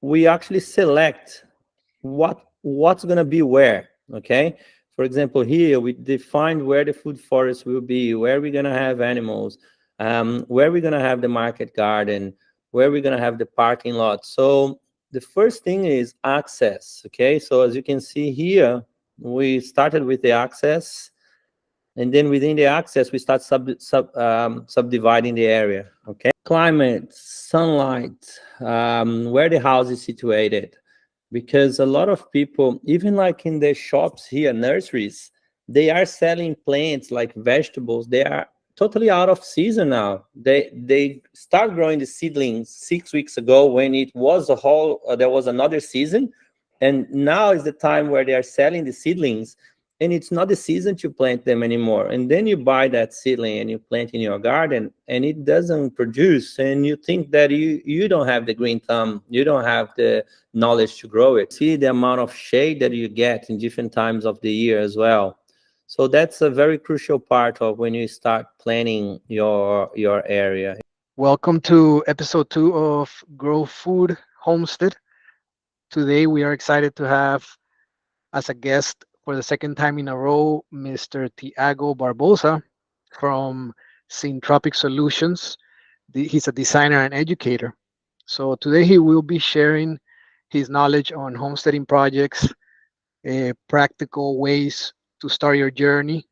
we actually select what's going to be where. Okay, for example, here we defined where the food forest will be, where we're going to have animals, where we're going to have the market garden, where we're going to have the parking lot. So the first thing is access. Okay, so as you can see here, we started with the access, and then within the access we start subdividing the area. Okay, climate, sunlight, where the house is situated, because a lot of people, even like in the shops here, nurseries, they are selling plants like vegetables. They are totally out of season now. They start growing the seedlings 6 weeks ago when it was a whole there was another season, and now is the time where they are selling the seedlings, and it's not the season to plant them anymore. And then you buy that seedling and you plant in your garden, and it doesn't produce, and you think that you don't have the green thumb, you don't have the knowledge to grow it. See the amount of shade that you get in different times of the year as well. So that's a very crucial part of when you start planning your area. Welcome to episode 2 of Grow Food Homestead. Today we are excited to have as a guest for the second time in a row Mr. Thiago Barbosa from Syntropic Solutions. He's a designer and educator. So today he will be sharing his knowledge on homesteading projects, practical ways to start your journey,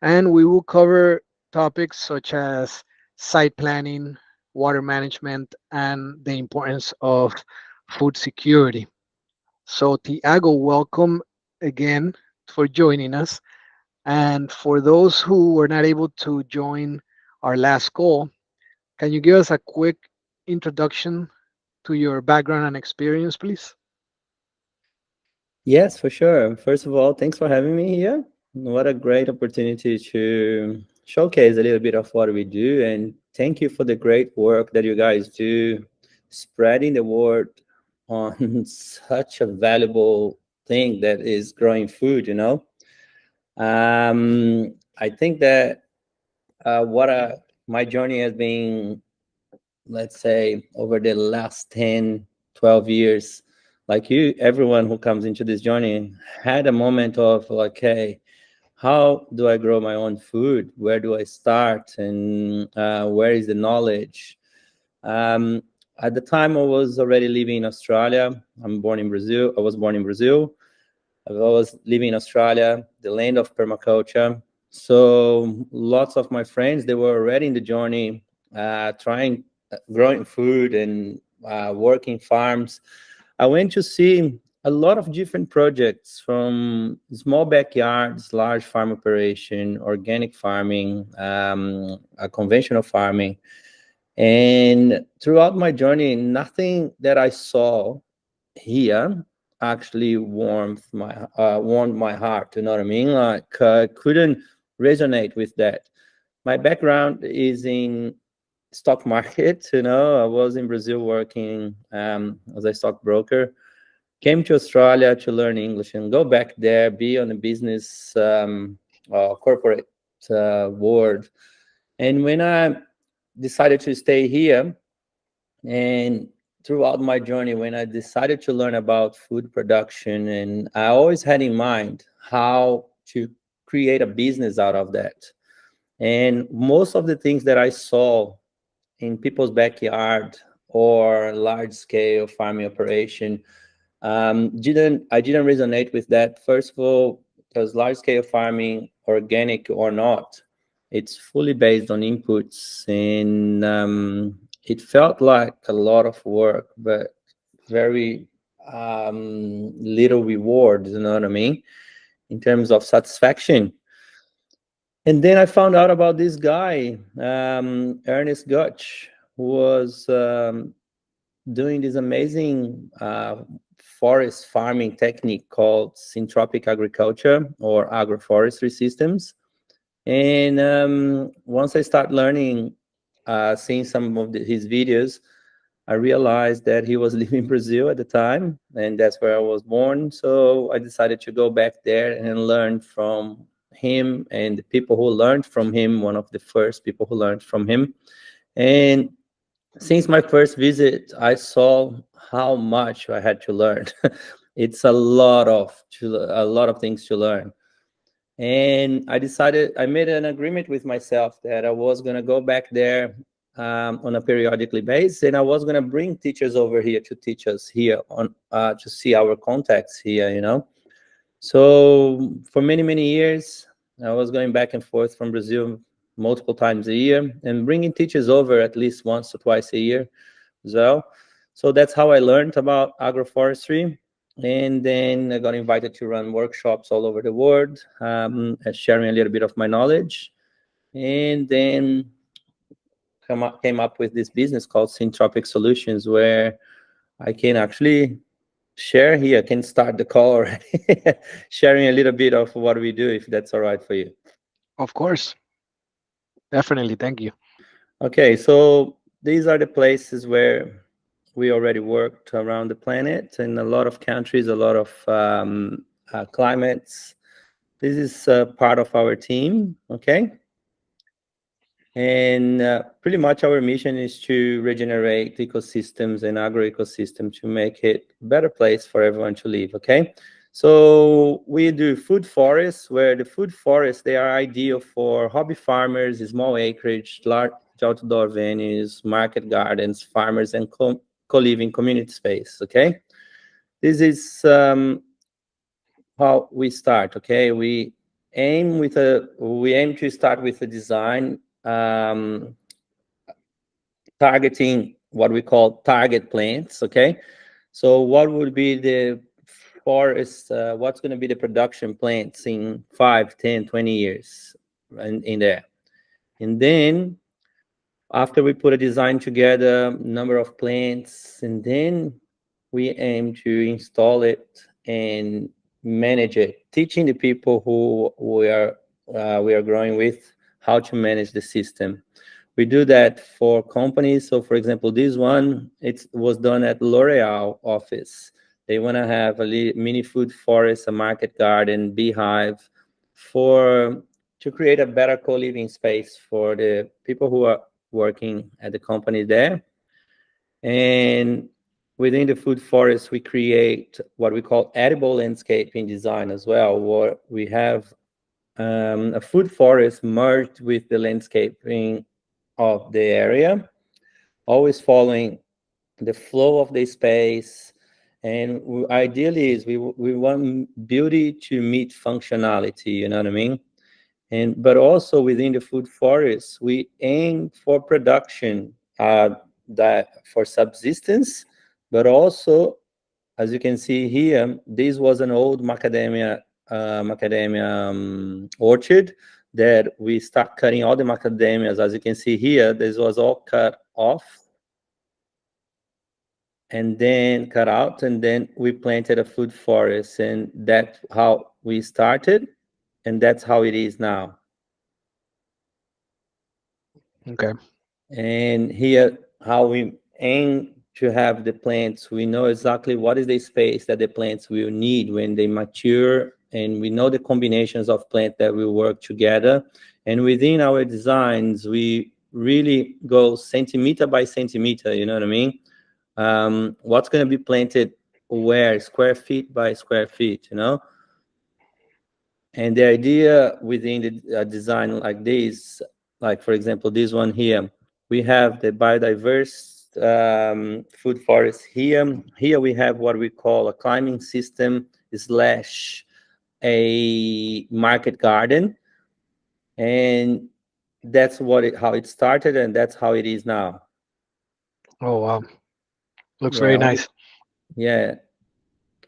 and we will cover topics such as site planning, water management, and the importance of food security. So, Tiago, welcome again for joining us. And for those who were not able to join our last call, can you give us a quick introduction to your background and experience, please? Yes, for sure. First of all, thanks for having me here. What a great opportunity to showcase a little bit of what we do. And thank you for the great work that you guys do, spreading the word on such a valuable thing that is growing food. I think that my journey has been, let's say, over the last 10, 12 years, like you, everyone who comes into this journey had a moment of like, hey, how do I grow my own food? Where do I start? And where is the knowledge? Um, at the time, I was already living in Australia. I'm born in Brazil. I was born in Brazil. I was living in Australia, the land of permaculture. So lots of my friends, they were already in the journey, trying growing food and working farms. I went to see a lot of different projects, from small backyards, large farm operation, organic farming, conventional farming. And throughout my journey, nothing that I saw here actually warmed my heart. You know what I mean? Like, I couldn't resonate with that. My background is in stock market. I was in Brazil working as a stockbroker. Came to Australia to learn English and go back there, be on the business corporate world. And when I decided to stay here, and throughout my journey, when I decided to learn about food production, and I always had in mind how to create a business out of that. And most of the things that I saw in people's backyard or large scale farming operation, I didn't resonate with that. First of all, because large scale farming, organic or not, it's fully based on inputs, and it felt like a lot of work, but very little reward. You know what I mean? In terms of satisfaction. And then I found out about this guy, Ernest Gutsch, who was doing this amazing forest farming technique called syntropic agriculture or agroforestry systems. And once I start learning, seeing some of his videos, I realized that he was living in Brazil at the time, and that's where I was born. So I decided to go back there and learn from him and the people who learned from him, one of the first people who learned from him. And Since my first visit, I saw how much I had to learn. It's a lot of things to learn. And I made an agreement with myself that I was going to go back there on a periodically basis, and I was going to bring teachers over here to teach us here on to see our contacts here, So for many, many years, I was going back and forth from Brazil multiple times a year and bringing teachers over at least once or twice a year as well. So that's how I learned about agroforestry. And then I got invited to run workshops all over the world, sharing a little bit of my knowledge. And then came up with this business called Syntropic Solutions, where I can actually share here. I can start the call already, sharing a little bit of what we do, if that's all right for you. Of course, definitely. Thank you. Okay, so these are the places where we already worked around the planet in a lot of countries, a lot of climates. This is part of our team, okay? And pretty much our mission is to regenerate ecosystems and agro-ecosystem to make it a better place for everyone to live, okay? So we do food forests, where the food forests, they are ideal for hobby farmers, small acreage, large outdoor venues, market gardens, farmers, and co-living community space, okay? This is how we start, okay? We aim to start with a design targeting what we call target plants, okay? So what would be the forest, what's going to be the production plants in 5, 10, 20 years in there? And then after we put a design together, number of plants, and then we aim to install it and manage it, teaching the people who we are growing with how to manage the system. We do that for companies. So, for example, this one, it was done at L'Oreal office. They want to have a mini food forest, a market garden, beehive, to create a better co-living space for the people who are working at the company there. And within the food forest, we create what we call edible landscaping design as well, where we have a food forest merged with the landscaping of the area, always following the flow of the space. And ideally is we want beauty to meet functionality, you know what I mean? But also within the food forest, we aim for production, that for subsistence, but also, as you can see here, this was an old macadamia orchard that we start cutting all the macadamias. As you can see here, this was all cut off and then cut out, and then we planted a food forest, and that's how we started, and that's how it is now. Okay. And here, how we aim to have the plants, we know exactly what is the space that the plants will need when they mature, and we know the combinations of plants that will work together. And within our designs, we really go centimeter by centimeter, you know what I mean? What's going to be planted where, square feet by square feet, you know? And the idea within the design like this, like for example, this one here, we have the biodiverse food forest here. Here we have what we call a climbing system slash a market garden. And that's how it started, and that's how it is now. Oh wow, looks very Yeah, nice. yeah.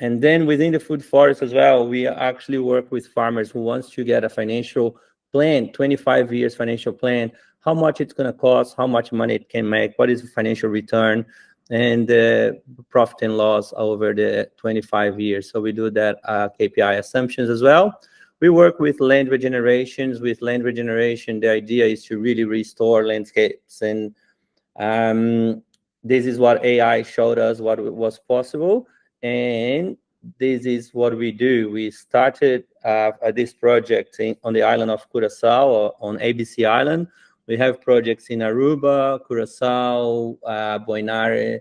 And then within the food forest as well, we actually work with farmers who wants to get a financial plan, 25 years financial plan, how much it's going to cost, how much money it can make, what is the financial return, and the profit and loss over the 25 years. So we do that KPI assumptions as well. We work with land regenerations. With land regeneration, the idea is to really restore landscapes. And this is what AI showed us what was possible. And this is what we do. We started this project on the island of Curaçao, on ABC Island, We have projects in Aruba, Curacao, Boinare,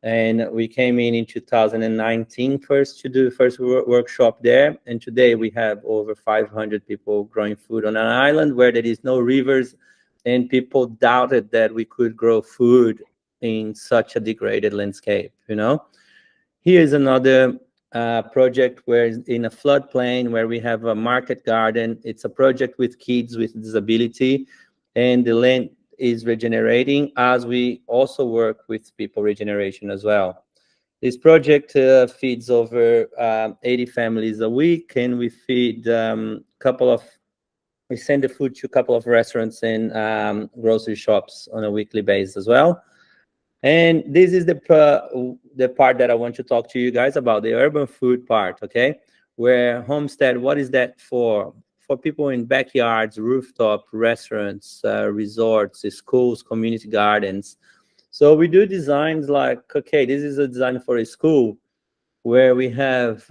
and we came in 2019 first to do the first workshop there. And today we have over 500 people growing food on an island where there is no rivers, and people doubted that we could grow food in such a degraded landscape, you know. Here's another project where in a floodplain where we have a market garden. It's a project with kids with disability, and the land is regenerating as we also work with people regeneration as well. This project feeds over 80 families a week, and we feed we send the food to a couple of restaurants and grocery shops on a weekly basis as well. And this is the part that I want to talk to you guys about, the urban food part, okay? Where Homestead, what is that for? For people in backyards, rooftop, restaurants, resorts, schools, community gardens. So we do designs like, okay, this is a design for a school where we have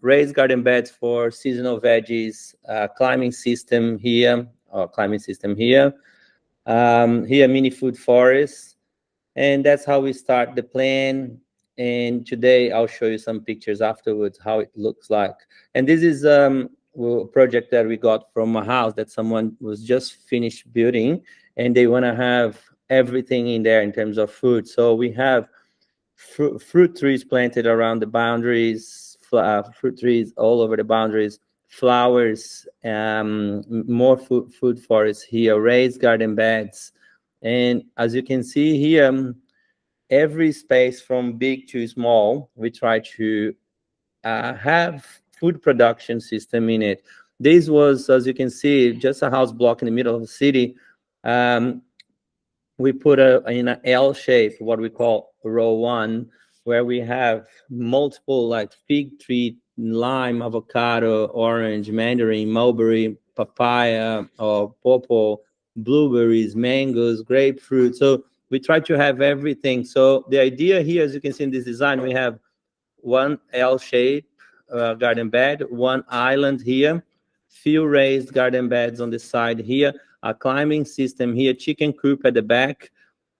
raised garden beds for seasonal veggies, climbing system here, or climbing system here. Here, mini food forests, and that's how we start the plan. And today I'll show you some pictures afterwards how it looks like. And this is a project that we got from a house that someone was just finished building, and they want to have everything in there in terms of food. So we have fruit trees planted around the boundaries, fruit trees all over the boundaries, flowers, more food forests here, raised garden beds. And as you can see here, every space from big to small, we try to have food production system in it. This was, as you can see, just a house block in the middle of the city. We put in an L shape, what we call row one, where we have multiple like fig tree, lime, avocado, orange, mandarin, mulberry, papaya, or pawpaw, blueberries, mangoes, grapefruit. So we try to have everything. So the idea here, as you can see in this design, we have one L shape garden bed, one island here, few raised garden beds on the side here, a climbing system here, chicken coop at the back,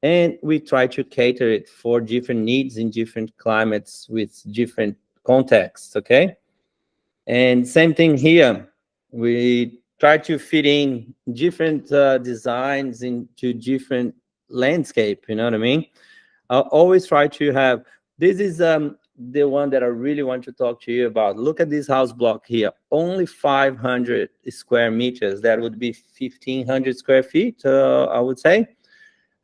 and we try to cater it for different needs in different climates with different contexts, okay? And same thing here. We try to fit in different designs into different landscape, you know what I mean? I always try to have, this is the one that I really want to talk to you about. Look at this house block here, only 500 square meters. That would be 1,500 square feet, I would say.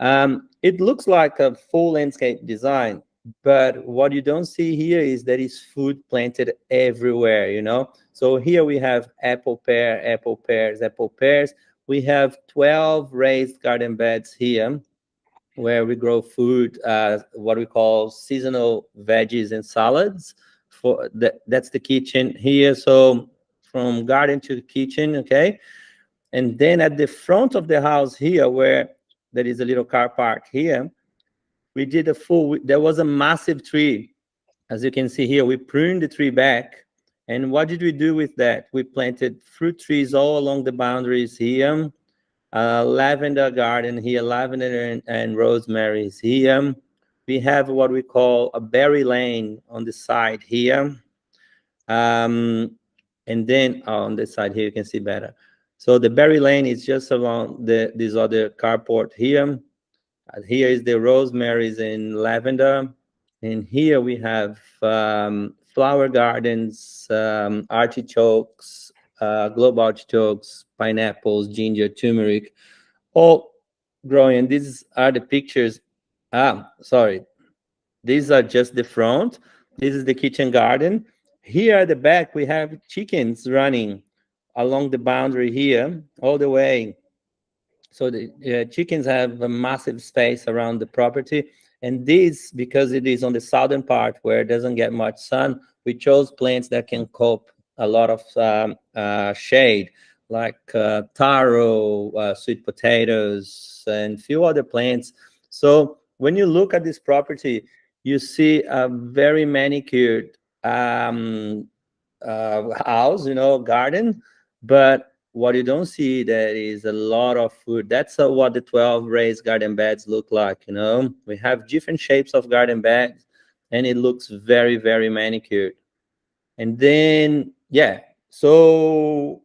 It looks like a full landscape design, but what you don't see here is there is food planted everywhere, you know? So here we have apple, pear, apple, pears, apple, pears. We have 12 raised garden beds here where we grow food, what we call seasonal veggies and salads. That's the kitchen here. So from garden to the kitchen, okay? And then at the front of the house here, where there is a little car park here, we did there was a massive tree. As you can see here, we pruned the tree back. And what did we do with that? We planted fruit trees all along the boundaries here. Lavender garden here, lavender and rosemary is here. We have what we call a berry lane on the side here. And then on this side here, you can see better. So the berry lane is just along this other carport here. Here is the rosemaries and lavender. And here we have flower gardens, artichokes, globe artichokes, pineapples, ginger, turmeric, all growing. And these are the pictures. Sorry. These are just the front. This is the kitchen garden. Here at the back, we have chickens running along the boundary here, all the way. So the chickens have a massive space around the property. And this, because it is on the southern part where it doesn't get much sun, we chose plants that can cope a lot of shade, like taro, sweet potatoes, and few other plants. So when you look at this property, you see a very manicured house, you know, garden, but what you don't see there is a lot of food. That's what the 12 raised garden beds look like. We have different shapes of garden beds, and it looks very, very manicured. And then, yeah, so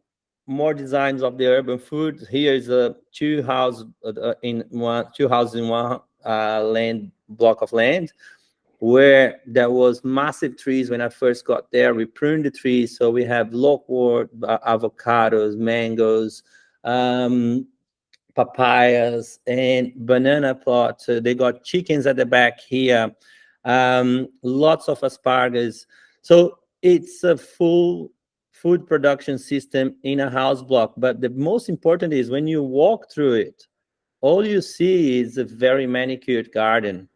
more designs of the urban food. Here is a two houses in one land block of land, where there was massive trees when I first got there. We pruned the trees, so we have loquat, avocados, mangoes, um, papayas, and banana plots. They got chickens at the back here, lots of asparagus. So it's a full food production system in a house block. But the most important is when you walk through it, all you see is a very manicured garden.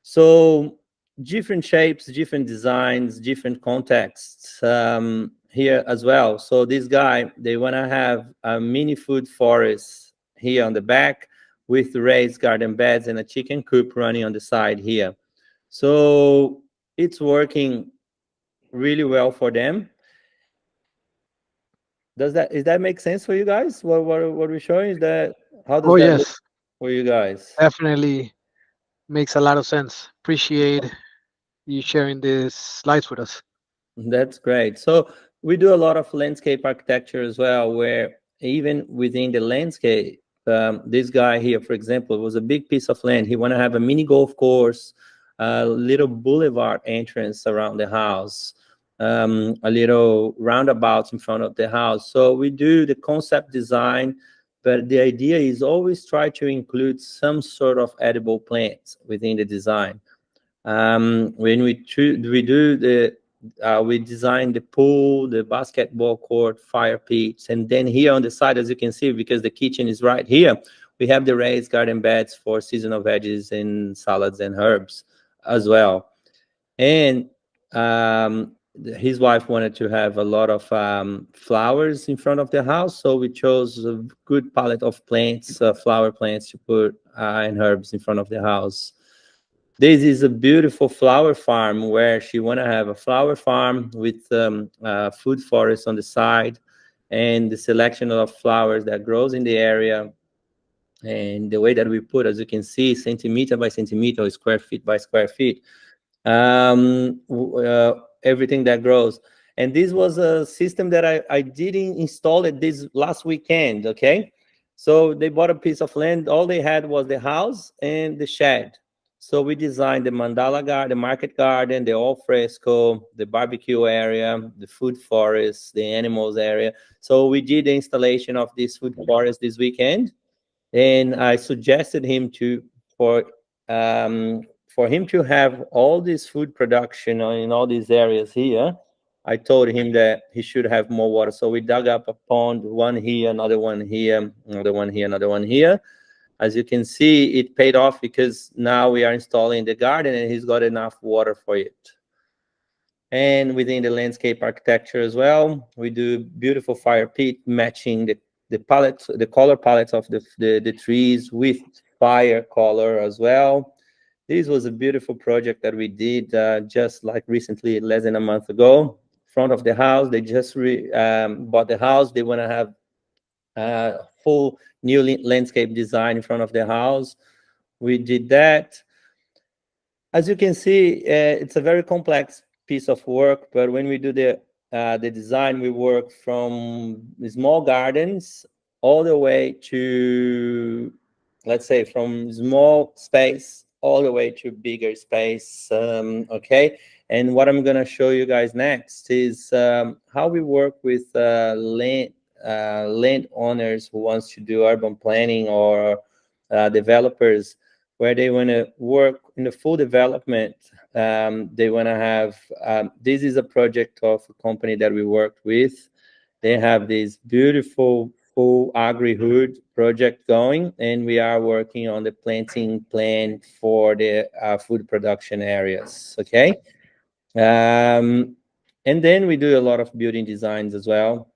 So different shapes, different designs, different contexts here as well. So this guy, they want to have a mini food forest here on the back with raised garden beds and a chicken coop running on the side here. So it's working really well for them. Does that make sense for you guys? What we're showing is that, how does Oh that look yes, for you guys? definitely makes a lot of sense. Appreciate you sharing these slides with us. That's great. So we do a lot of landscape architecture as well, where even within the landscape, this guy here, for example, was a big piece of land. He want to have a mini golf course, a little boulevard entrance around the house, a little roundabouts in front of the house. So we do the concept design, but the idea is always try to include some sort of edible plants within the design. When we do the we design the pool, the basketball court, fire pits, and then here on the side, as you can see, because the kitchen is right here, we have the raised garden beds for seasonal veggies and salads and herbs as well. And his wife wanted to have a lot of flowers in front of the house, so we chose a good palette of plants, flower plants to put and herbs in front of the house. This is a beautiful flower farm where she want to have a flower farm with food forest on the side, and the selection of flowers that grows in the area. And the way that we put, as you can see, centimeter by centimeter, square feet by square feet, everything that grows. And this was a system that I didn't install it this last weekend, okay? So they bought a piece of land. All they had was the house and the shed. So we designed the mandala garden, the market garden, the al fresco, the barbecue area, the food forest, the animals area. So we did the installation of this food forest this weekend, and I suggested him to for him to have all this food production in all these areas here. I told him that he should have more water, so we dug up a pond, one here, another one here, another one here, another one here. As you can see, it paid off because now we are installing the garden, and he's got enough water for it. And within the landscape architecture as well, we do beautiful fire pit matching the palette, the color palettes of the trees with fire color as well. This was a beautiful project that we did just like recently, less than a month ago. Front of the house, they just bought the house. They want to have full new landscape design in front of the house. We did that. As you can see, it's a very complex piece of work, but when we do the design, we work from small gardens all the way to, let's say, from small space all the way to bigger space. Okay, and what I'm gonna show you guys next is how we work with landowners who wants to do urban planning, or developers where they want to work in the full development. They want to have, this is a project of a company that we worked with. They have this beautiful full agri-hood project going, and we are working on the planting plan for the food production areas, okay? And then we do a lot of building designs as well.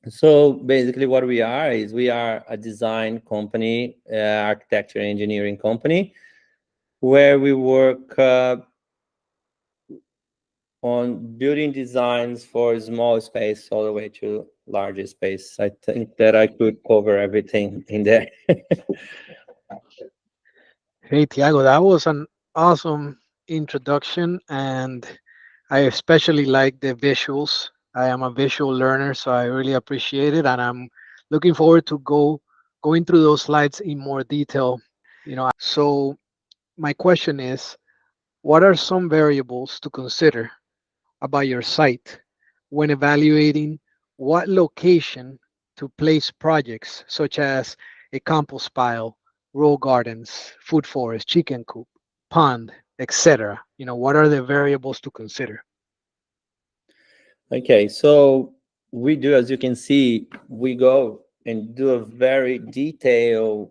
So basically what we are is we are a design company, architecture engineering company, where we work on building designs for small space all the way to larger space. I think that I could cover everything in there. Hey, Tiago, that was an awesome introduction, and I especially like the visuals. I am a visual learner, so I really appreciate it, and I'm looking forward to going through those slides in more detail. So my question is, what are some variables to consider about your site when evaluating what location to place projects such as a compost pile, row gardens, food forest, chicken coop, pond, etc.? What are the variables to consider? Okay, so we do, as you can see, we go and do a very detailed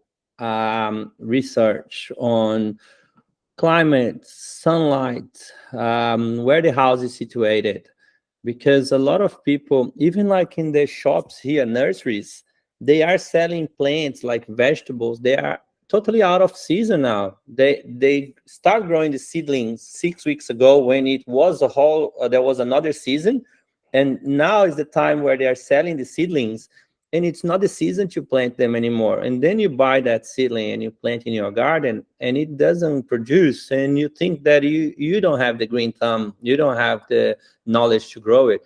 research on climate, sunlight, where the house is situated. Because a lot of people, even like in the shops here, nurseries, they are selling plants like vegetables. They are totally out of season now. They start growing the seedlings 6 weeks ago when it was a whole, there was another season. And now is the time where they are selling the seedlings, and it's not the season to plant them anymore. And then you buy that seedling and you plant in your garden, and it doesn't produce, and you think that you don't have the green thumb, you don't have the knowledge to grow it.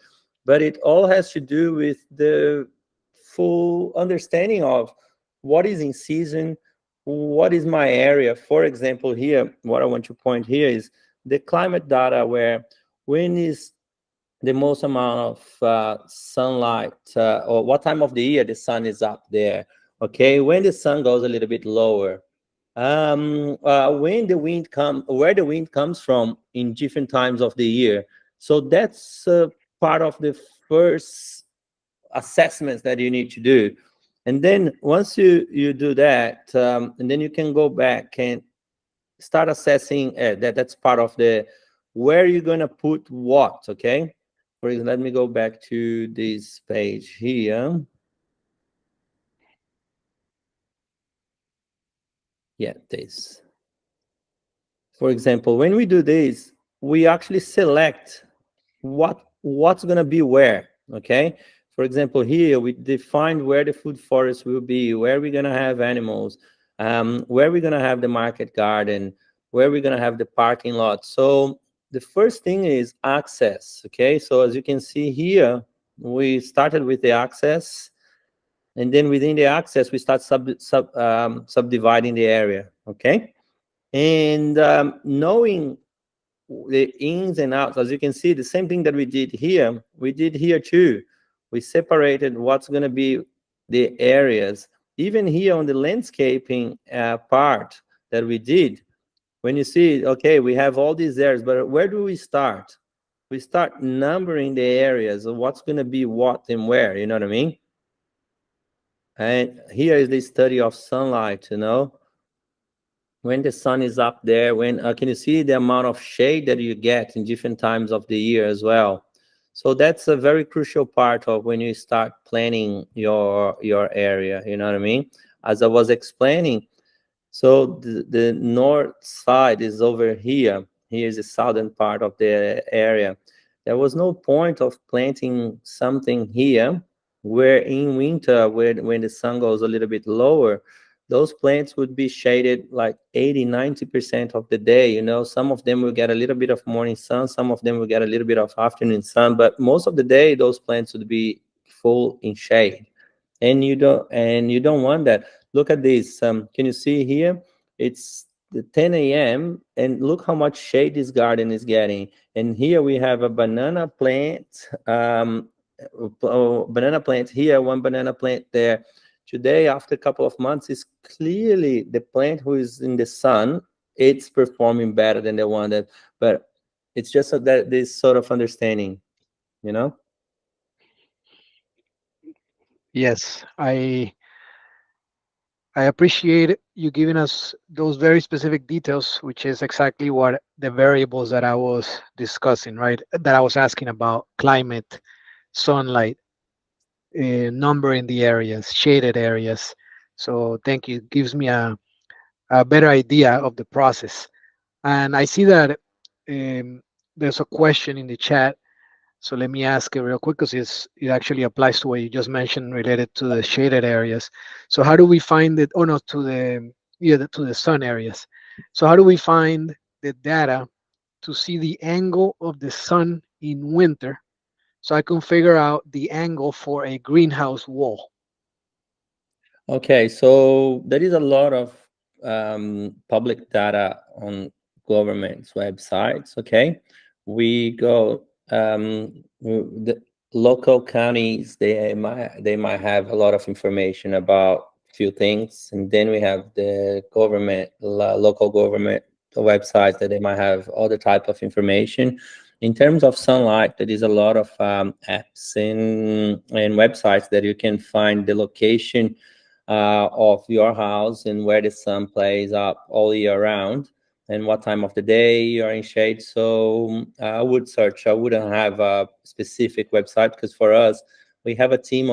But it all has to do with the full understanding of what is in season, what is my area. For example, here, what I want to point here is the climate data, where when is the most amount of sunlight, or what time of the year the sun is up there. Okay, when the sun goes a little bit lower, when the wind where the wind comes from in different times of the year. So that's part of the first assessments that you need to do. And then once you do that, and then you can go back and start assessing that's part of the where you're going to put what. Okay, for example, let me go back to this page here. Yeah, this. For example, when we do this, we actually select what's going to be where. Okay, for example, here we defined where the food forest will be, where we're going to have animals, where we're going to have the market garden, where we're going to have the parking lot. So the first thing is access. Okay, so as you can see here, we started with the access, and then within the access we start subdividing the area. Okay, and knowing the ins and outs, as you can see, the same thing that we did here too. We separated what's going to be the areas. Even here on the landscaping part that we did, when you see, okay, we have all these areas, but where do we start? We start numbering the areas of what's going to be what and where, you know what I mean? And here is the study of sunlight, when the sun is up there, when can you see the amount of shade that you get in different times of the year as well. So that's a very crucial part of when you start planning your area, you know what I mean? As I was explaining, so the north side is over here. Here's the southern part of the area. There was no point of planting something here where in winter, when the sun goes a little bit lower, those plants would be shaded like 80-90% of the day. Some of them will get a little bit of morning sun, some of them will get a little bit of afternoon sun, but most of the day those plants would be full in shade. And you don't want that. Look at this. Can you see here? It's the 10 a.m. and look how much shade this garden is getting. And here we have a banana plant, banana plant here, one banana plant there. Today, after a couple of months, is clearly the plant who is in the sun. It's performing better than the one that, but it's just so that this sort of understanding, you know. Yes, I appreciate you giving us those very specific details, which is exactly what the variables that I was discussing, right? That I was asking about: climate, sunlight, numbering the areas, shaded areas. So thank you. Gives me a better idea of the process. And I see that there's a question in the chat. So let me ask it real quick because it actually applies to what you just mentioned related to the shaded areas. So how do we find it? Oh no, to the to the sun areas. So how do we find the data to see the angle of the sun in winter so I can figure out the angle for a greenhouse wall? Okay, so there is a lot of public data on government's websites. Okay, we go the local counties. They might have a lot of information about few things, and then we have the government, local government websites that they might have other type of information. In terms of sunlight, there is a lot of apps and websites that you can find the location of your house and where the sun plays up all year round and what time of the day you're in shade. So I would search. I wouldn't have a specific website because for us, we have a team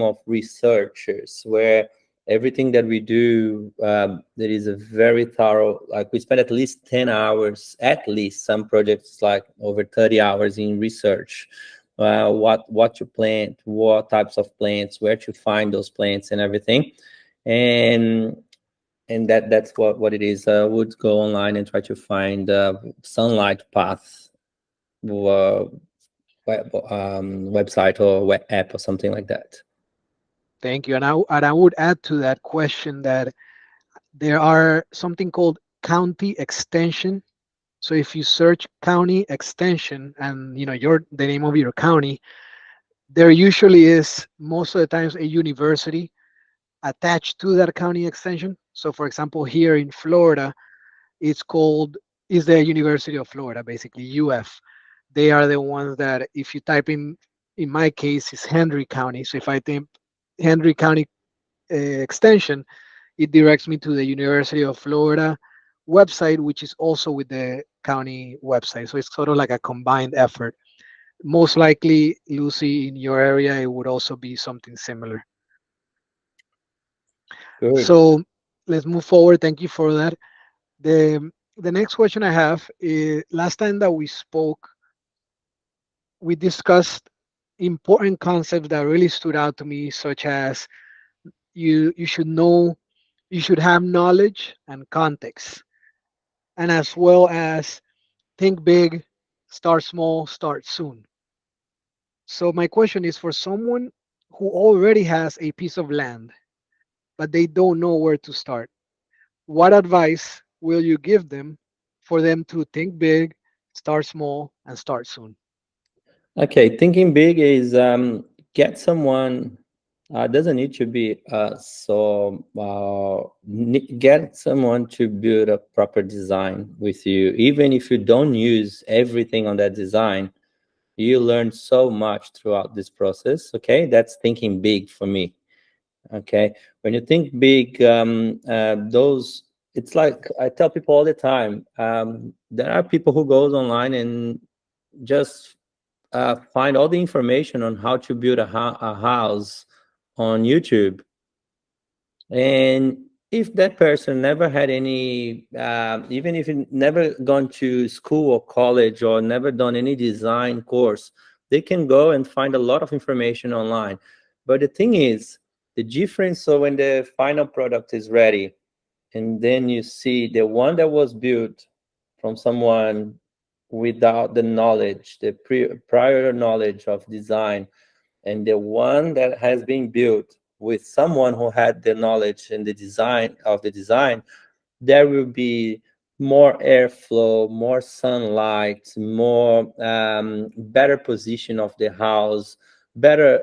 of researchers where everything that we do, there is a very thorough. Like we spend at least 10 hours, at least some projects like over 30 hours in research, what to plant, what types of plants, where to find those plants, and everything. And that's what it is. I would go online and try to find sunlight path uh, website or web app or something like that. Thank you. And I would add to that question that there are something called county extension. So if you search county extension and the name of your county, there usually is most of the times a university attached to that county extension. So for example, here in Florida, it's called is the University of Florida, basically UF. They are the ones that if you type in my case, is Henry County. So if I type Henry County extension, it directs me to the University of Florida website, which is also with the county website. So it's sort of like a combined effort. Most likely, Lucy, in your area, it would also be something similar. Good. So let's move forward. Thank you for that. The next question I have is last time that we spoke, we discussed important concepts that really stood out to me, such as you should know, you should have knowledge and context, and as well as think big, start small, start soon. So my question is for someone who already has a piece of land, but they don't know where to start, what advice will you give them for them to think big, start small, and start soon? Okay, thinking big is get someone. Doesn't need to be get someone to build a proper design with you. Even if you don't use everything on that design, you learn so much throughout this process. Okay, that's thinking big for me. Okay, when you think big, those it's like I tell people all the time. There are people who goes online and just find all the information on how to build a house on YouTube. And if that person never had any, even if he never gone to school or college or never done any design course, they can go and find a lot of information online. But the thing is, the difference, so when the final product is ready, and then you see the one that was built from someone without the knowledge, the prior knowledge of design, and the one that has been built with someone who had the knowledge and the design of the design, there will be more airflow, more sunlight, more better position of the house, better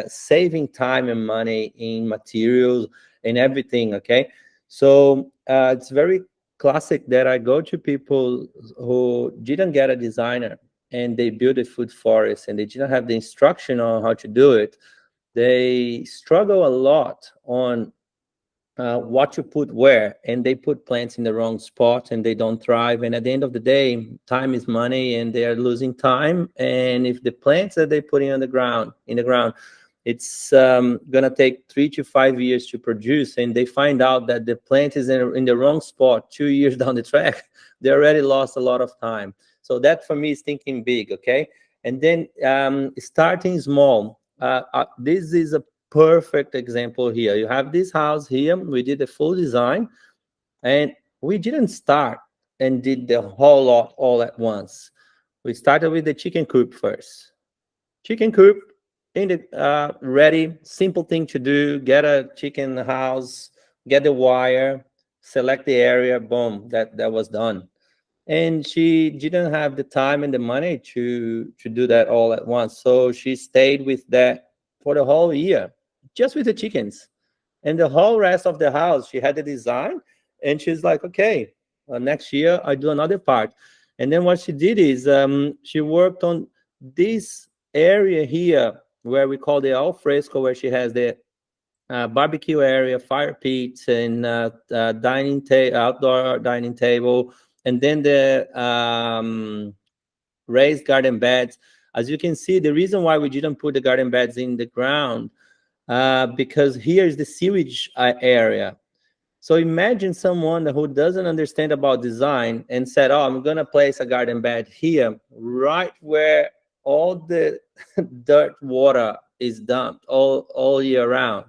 saving time and money in materials and everything. Okay, so it's very classic that I go to people who didn't get a designer and they build a food forest and they didn't have the instruction on how to do it. They struggle a lot on what to put where, and they put plants in the wrong spot and they don't thrive. And at the end of the day, time is money and they are losing time. And if the plants that they're putting on the ground it's going to take 3 to 5 years to produce, and they find out that the plant is in the wrong spot 2 years down the track, they already lost a lot of time. So that for me is thinking big, okay? And then starting small. This is a perfect example here. You have this house here. We did the full design, and we didn't start and did the whole lot all at once. We started with the chicken coop first. Chicken coop in the ready, simple thing to do. Get a chicken house, get the wire, select the area, boom, that was done. And she didn't have the time and the money to do that all at once. So she stayed with that for the whole year, just with the chickens. And the whole rest of the house, she had the design, and she's like, okay, next year I do another part. And then what she did is she worked on this area here where we call the al fresco, where she has the barbecue area, fire pits, and outdoor dining table, and then the raised garden beds. As you can see, the reason why we didn't put the garden beds in the ground, because here is the sewage area. So imagine someone who doesn't understand about design and said, oh, I'm going to place a garden bed here, right where all the dirt water is dumped all year round.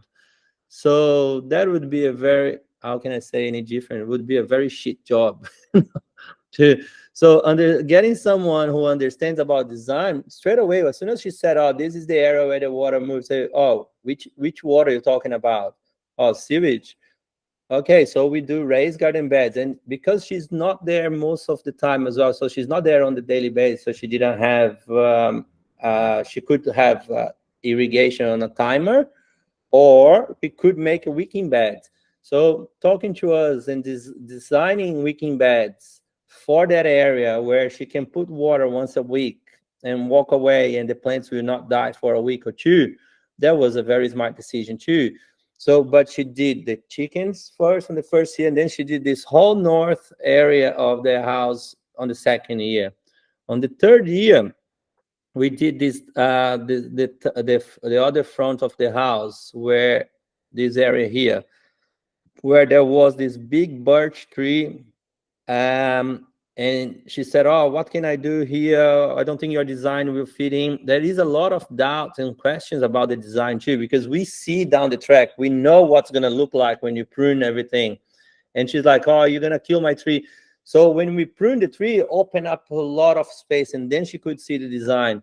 So that would be a very, how can I say any different? It would be a very shit job. to so under getting someone who understands about design straight away, as soon as she said, oh, this is the area where the water moves, say, oh, which water are you talking about? Oh, sewage. Okay, so we do raised garden beds, and because she's not there most of the time as well, so she's not there on the daily basis, so she didn't have she could have irrigation on a timer, or we could make a wicking bed. So talking to us and designing wicking beds for that area where she can put water once a week and walk away, and the plants will not die for a week or two, that was a very smart decision too. So, but she did the chickens first on the first year, and then she did this whole north area of the house on the second year. On the third year, we did this the other front of the house, where this area here, where there was this big birch tree, and she said, oh, what can I do here? I don't think your design will fit in. There is a lot of doubts and questions about the design too, because we see down the track, we know what's going to look like when you prune everything. And she's like, oh, you're going to kill my tree. So when we pruned the tree, open up a lot of space, and then she could see the design.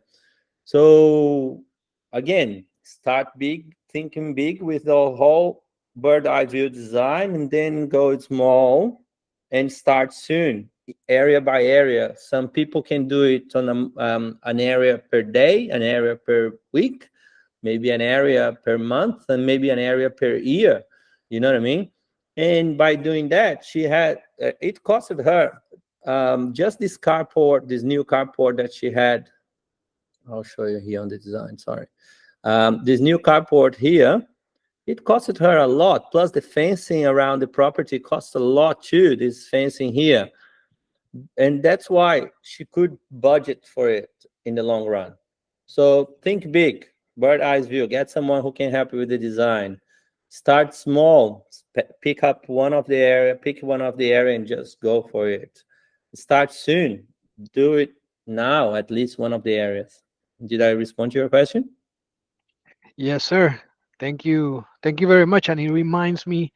So again, start big, thinking big with the whole bird eye view design, and then go small and start soon, area by area. Some people can do it on an area per day, an area per week, maybe an area per month, and maybe an area per year. You know what I mean? And by doing that, she had, it costed her just this carport, this new carport that she had. I'll show you here on the design, sorry. This new carport here, it costed her a lot. Plus the fencing around the property cost a lot too, this fencing here. And that's why she could budget for it in the long run. So think big, bird eyes view, get someone who can help you with the design. Start small, pick one of the area and just go for it. Start soon, do it now, at least one of the areas. Did I respond to your question? Yes, sir. Thank you very much. And it reminds me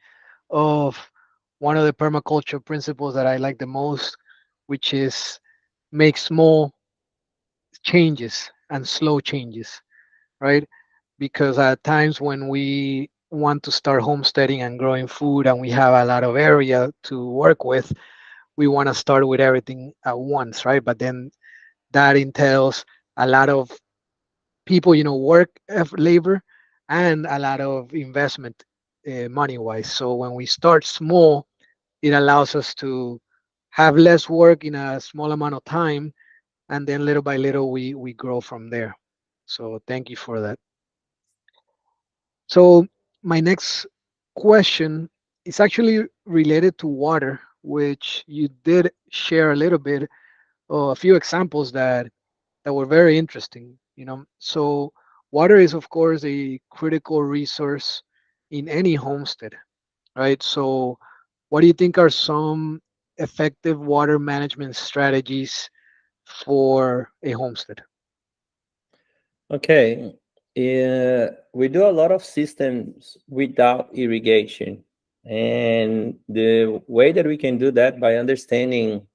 of one of the permaculture principles that I like the most, which is make small changes and slow changes, right? Because at times when we want to start homesteading and growing food and we have a lot of area to work with, we want to start with everything at once, right? But then that entails a lot of people, work labor and a lot of investment money wise. So when we start small, it allows us to have less work in a small amount of time, and then little by little we grow from there. So thank you for that. So my next question is actually related to water, which you did share a little bit, a few examples that were very interesting. So water is of course a critical resource in any homestead, right? So what do you think are some effective water management strategies for a homestead? Okay. We do a lot of systems without irrigation. And the way that we can do that by understanding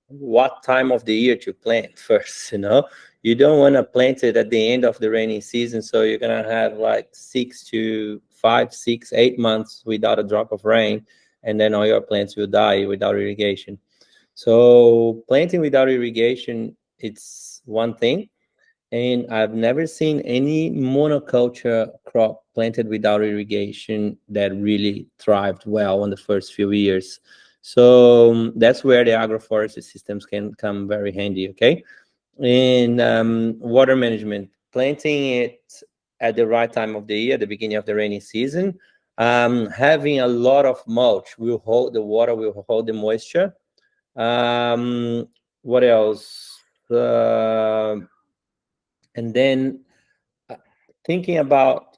what time of the year to plant first, you don't want to plant it at the end of the rainy season, so you're going to have like 6 to 5, 6, 8 months without a drop of rain, and then all your plants will die without irrigation. So planting without irrigation, it's one thing. And I've never seen any monoculture crop planted without irrigation that really thrived well in the first few years. So that's where the agroforestry systems can come very handy. Okay. And water management, planting it at the right time of the year, the beginning of the rainy season. Having a lot of mulch will hold the water, will hold the moisture. Um, what else? And then uh, thinking about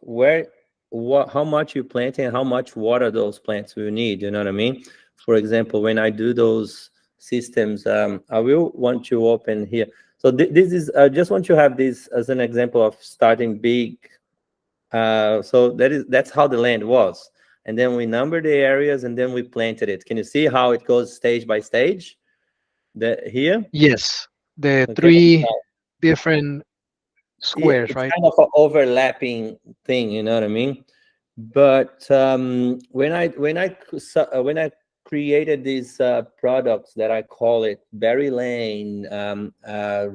how much you plant and how much water those plants will need. You know what I mean? For example, when I do those systems, I will want to open here. So this is, I just want to have this as an example of starting big. So that's how the land was, and then we numbered the areas and then we planted it. Can you see how it goes stage by stage? That here. Yes, the Okay. three different Yeah, squares, it's right? kind of an overlapping thing, you know what I mean? But when I created these products that I call it Berry Lane, uh,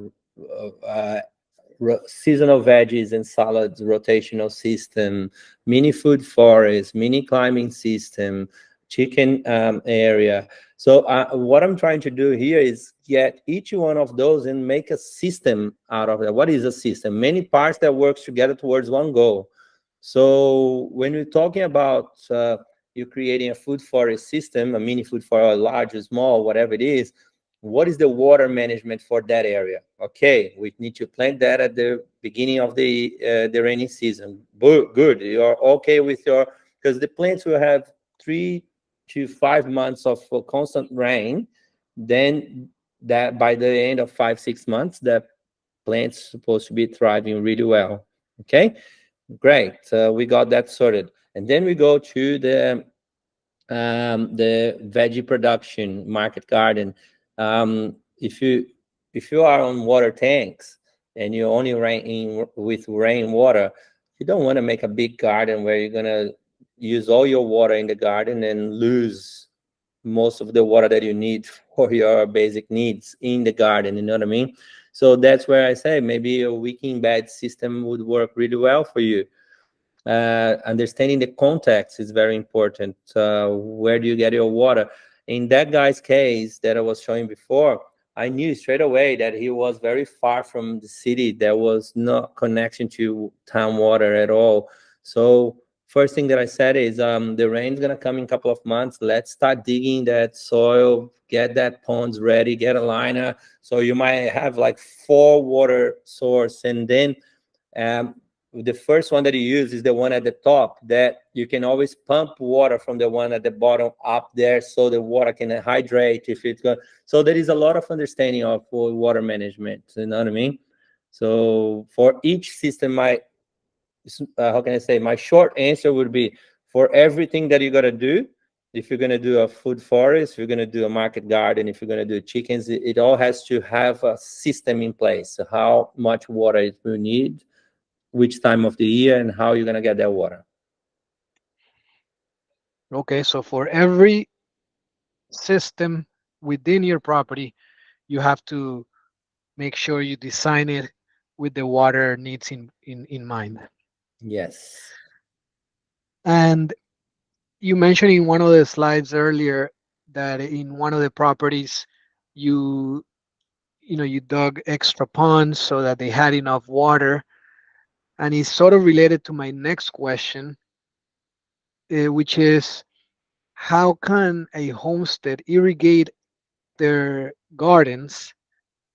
seasonal veggies and salads rotational system, mini food forest, mini climbing system, chicken area. So what I'm trying to do here is get each one of those and make a system out of that. What is a system? Many parts that works together towards one goal. So when we're talking about you creating a food forest system, a mini food forest, large or small, whatever it is, what is the water management for that area? Okay, we need to plant that at the beginning of the rainy season. Good, you're okay with your, because the plants will have 3 to 5 months of constant rain. Then that by the end of 5, 6 months, the plant's supposed to be thriving really well. Okay, great. We got that sorted, and then we go to the veggie production market garden. If you are on water tanks and you only rain with rainwater, you don't want to make a big garden where you're gonna use all your water in the garden and lose most of the water that you need for your basic needs in the garden. You know what I mean? So that's where I say maybe a wicking bed system would work really well for you. Understanding the context is very important. Where do you get your water? In that guy's case that I was showing before, I knew straight away that he was very far from the city. There was no connection to town water at all. So first thing that I said is the rain's gonna come in a couple of months. Let's start digging that soil, get that ponds ready, get a liner. So you might have like 4 water source, and then um, the first one that you use is the one at the top, that you can always pump water from the one at the bottom up there, so the water can hydrate if it's going. So there is a lot of understanding of water management. You know what I mean? So for each system, how can I say? My short answer would be, for everything that you got to do. If you're going to do a food forest, if you're going to do a market garden, if you're going to do chickens, it all has to have a system in place. So how much water it will need, which time of the year, and how you're gonna get that water. Okay, so for every system within your property, you have to make sure you design it with the water needs in mind. Yes. And you mentioned in one of the slides earlier that in one of the properties you you dug extra ponds so that they had enough water, and it's sort of related to my next question, which is how can a homestead irrigate their gardens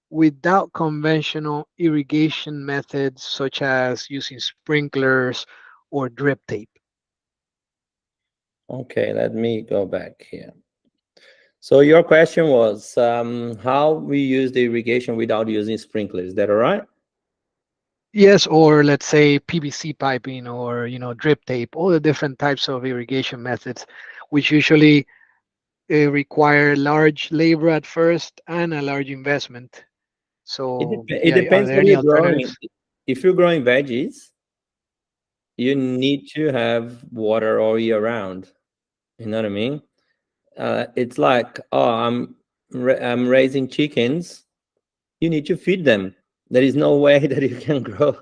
without conventional irrigation methods such as using sprinklers or drip tape? Okay, let me go back here. So your question was how we use the irrigation without using sprinklers. Is that all right? Yes, or let's say PVC piping or drip tape, all the different types of irrigation methods, which usually require large labor at first and a large investment. So It yeah, are depends there what any you're growing. alternatives? If you're growing veggies, you need to have water all year round. You know what I mean? It's like, oh, I'm raising chickens. You need to feed them. There is no way that you can grow.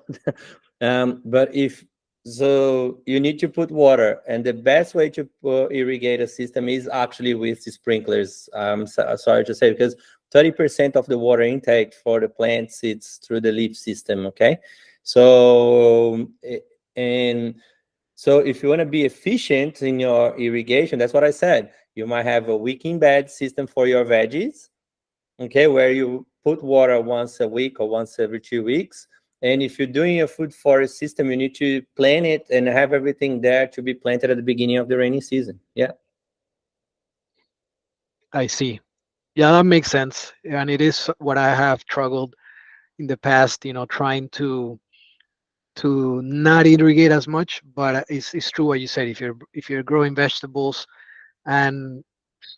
But if so, you need to put water, and the best way to irrigate a system is actually with the sprinklers. Sorry to say, because 30% of the water intake for the plants it's through the leaf system. Okay, so and so if you want to be efficient in your irrigation, that's what I said. You might have a wicking bed system for your veggies, okay, where you put water once a week or once every 2 weeks. And if you're doing a food forest system, you need to plan it and have everything there to be planted at the beginning of the rainy season. Yeah. I see. Yeah, that makes sense. And it is what I have struggled in the past, trying to not irrigate as much. But it's true what you said. If you're growing vegetables and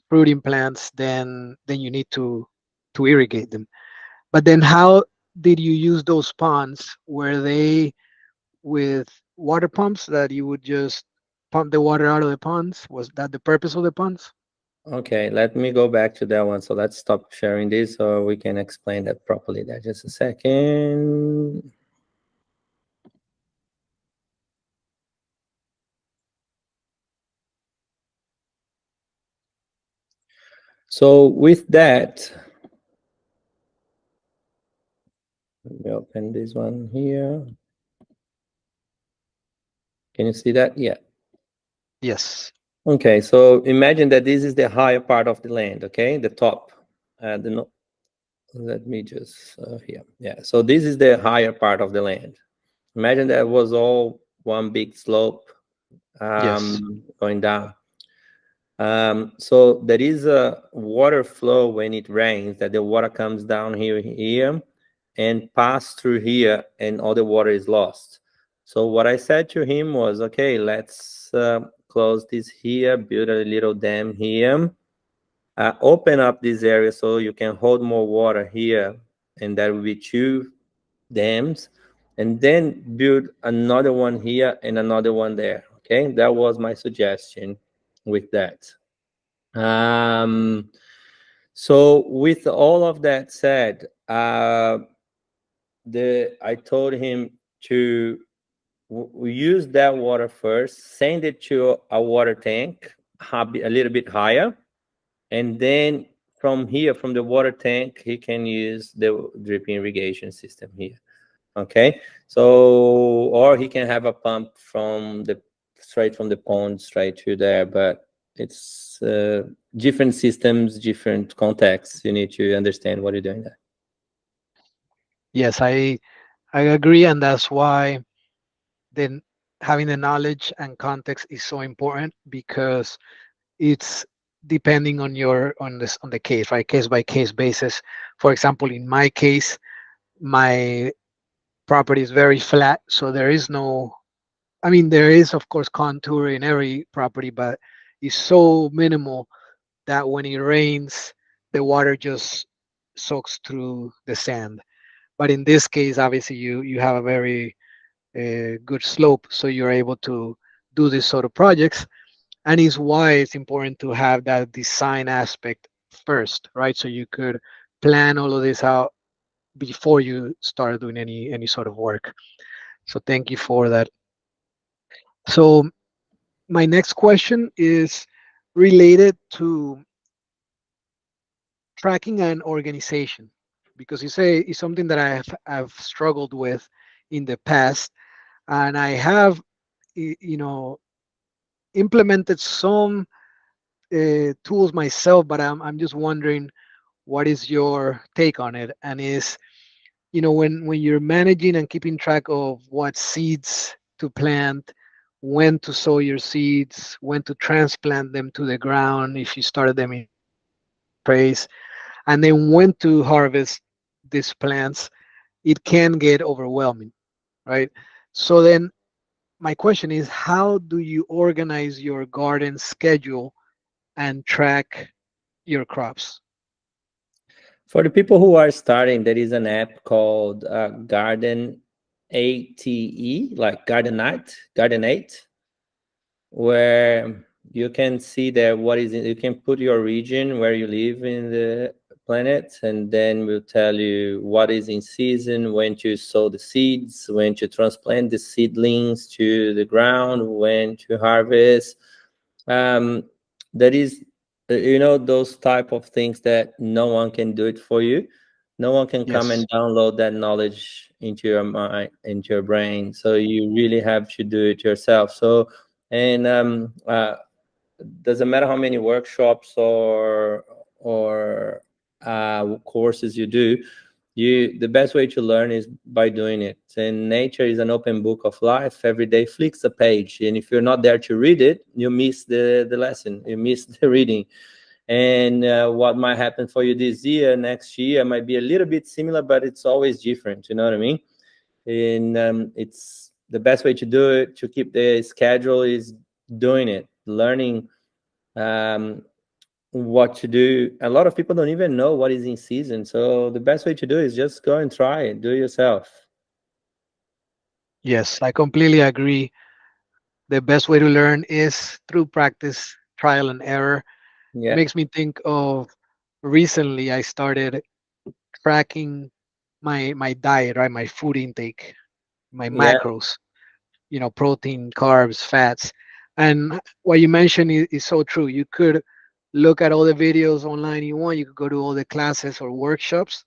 fruiting plants, then you need to irrigate them. But then how did you use those ponds? Were they with water pumps that you would just pump the water out of the ponds? Was that the purpose of the ponds? Okay, let me go back to that one. So let's stop sharing this so we can explain that properly there. Just a second. So with that, let me open this one here. Can you see that? Yeah. Yes. Okay, so imagine that this is the higher part of the land, okay? The top. The no Let me just here. Yeah, so this is the higher part of the land. Imagine that was all one big slope Yes. going down. So there is a water flow when it rains, that the water comes down here and pass through here, and all the water is lost. So what I said to him was, okay, let's close this here, build a little dam here, open up this area so you can hold more water here, and there will be two dams, and then build another one here and another one there. Okay, that was my suggestion with that. Um, so with all of that said, I told him to use that water first, send it to a water tank a little bit higher, and then from here, from the water tank, he can use the drip irrigation system here. Okay, so or he can have a pump from the straight from the pond straight to there, but it's different systems, different contexts. You need to understand what you're doing there. Yes, I agree, and that's why then having the knowledge and context is so important because it's depending on the case, right? Case by case basis. For example, in my case, my property is very flat, so there is no. I mean, there is of course contour in every property, but it's so minimal that when it rains, the water just soaks through the sand. But in this case, obviously, you have a very good slope, so you're able to do this sort of projects, and is why it's important to have that design aspect first, right? So you could plan all of this out before you start doing any sort of work. So thank you for that. So my next question is related to tracking and organization, because you say it's something that I've struggled with in the past, and I have you know implemented some tools myself, but I'm just wondering what is your take on it, and is when you're managing and keeping track of what seeds to plant, when to sow your seeds, when to transplant them to the ground if you started them in space, and then when to harvest these plants, it can get overwhelming, right? So then my question is, how do you organize your garden schedule and track your crops? For the people who are starting, there is an app called Garden ATE, like Garden 8, where you can see there what is you can put your region where you live in the planet, and then we'll tell you what is in season, when to sow the seeds, when to transplant the seedlings to the ground, when to harvest. um, that is, those type of things that no one can do it for you. No one can come Yes. and download that knowledge into your mind, into your brain, so you really have to do it yourself. So, and doesn't matter how many workshops or courses you do, the best way to learn is by doing it. And nature is an open book of life. Every day flicks a page, and if you're not there to read it, you miss the lesson, you miss the reading. And what might happen for you this year, next year might be a little bit similar, but it's always different, you know what I mean? And it's the best way to do it, to keep the schedule, is doing it, learning um, what to do. A lot of people don't even know what is in season. So the best way to do is just go and try it, do it yourself. Yes, I completely agree. The best way to learn is through practice, trial and error. Yeah. Makes me think of recently I started tracking my diet, right? My food intake, my Yeah. macros, protein, carbs, fats. And what you mentioned is so true. You could look at all the videos online you want, you could go to all the classes or workshops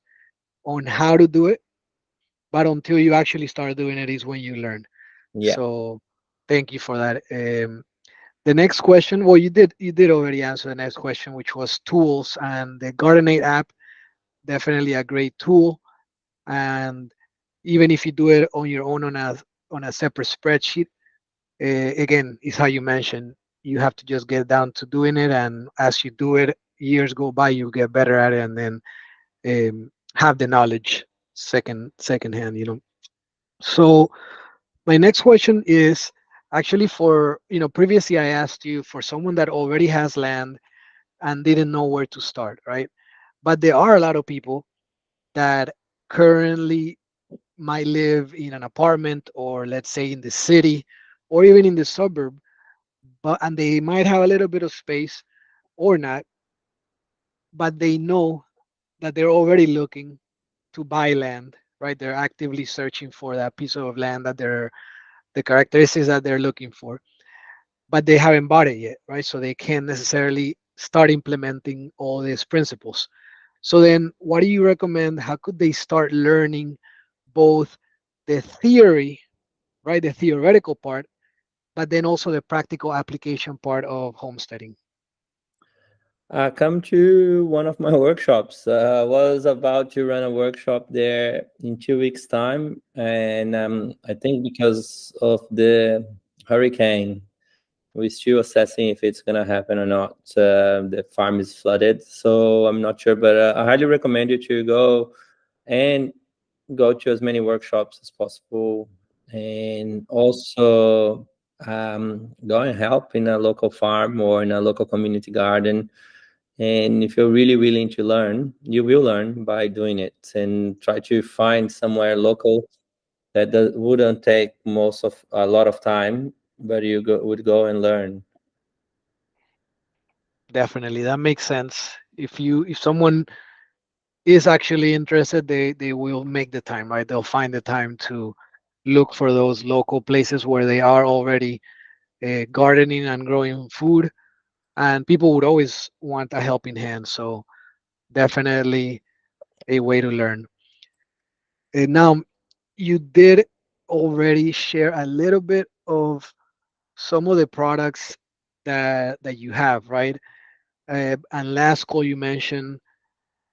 on how to do it, but until you actually start doing it is when you learn. Yeah. So thank you for that. The next question, well, you did already answer the next question, which was tools, and the Gardenate app, definitely a great tool. And even if you do it on your own on a separate spreadsheet, again, is how you mentioned, you have to just get down to doing it, and as you do it, years go by, you get better at it, and then have the knowledge second hand. So my next question is actually for, previously I asked you for someone that already has land and didn't know where to start, right? But there are a lot of people that currently might live in an apartment, or let's say in the city, or even in the suburb, but and they might have a little bit of space or not, but they know that they're already looking to buy land, right? They're actively searching for that piece of land that they're the characteristics that they're looking for, but they haven't bought it yet, right? So they can't necessarily start implementing all these principles. So then, what do you recommend? How could they start learning both the theory, right, the theoretical part, but then also the practical application part of homesteading? Come to one of my workshops. I was about to run a workshop there in 2 weeks' time, and I think because of the hurricane, we're still assessing if it's gonna happen or not. The farm is flooded, so I'm not sure. But I highly recommend you to go and go to as many workshops as possible, and also go and help in a local farm or in a local community garden. And if you're really willing to learn, you will learn by doing it, and try to find somewhere local that wouldn't take most of a lot of time, but would go and learn. Definitely, that makes sense. If someone is actually interested, they will make the time, right? They'll find the time to look for those local places where they are already gardening and growing food, and people would always want a helping hand. So definitely a way to learn. Now, you did already share a little bit of some of the products that you have, right? And last call you mentioned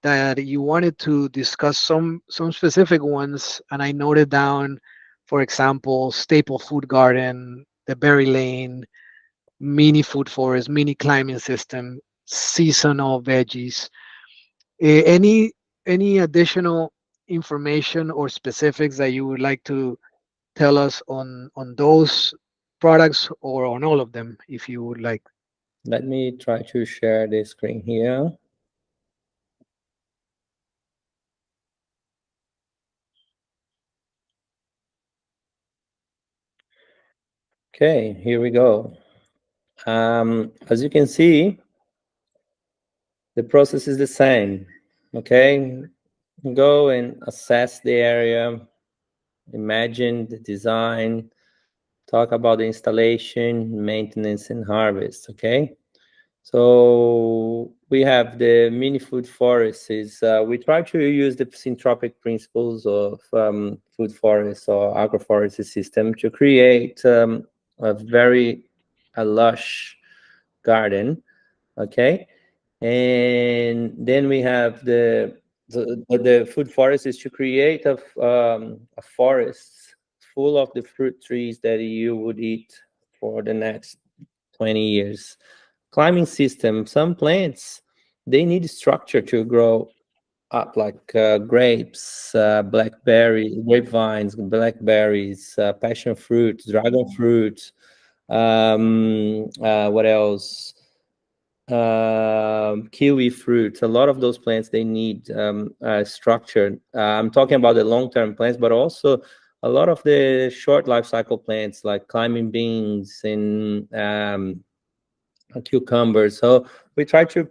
that you wanted to discuss some specific ones, and I noted down, for example, staple food garden, the berry lane, mini food forest, mini climbing system, seasonal veggies. Any additional information or specifics that you would like to tell us on those products or on all of them, if you would like? Let me try to share the screen here. Okay, here we go. As you can see, the process is the same. Okay, go and assess the area, imagine the design, talk about the installation, maintenance, and harvest. Okay, so we have the mini food forests. We try to use the syntropic principles of food forests or agroforestry system to create a very lush garden. Okay, and then we have the food forest is to create a forest full of the fruit trees that you would eat for the next 20 years. Climbing system, some plants, they need structure to grow up, like grapes, blackberry, grapevines, blackberries, passion fruit, dragon fruit. What else? Kiwi fruit. A lot of those plants, they need structure. I'm talking about the long-term plants, but also a lot of the short life cycle plants like climbing beans and cucumbers. So we try to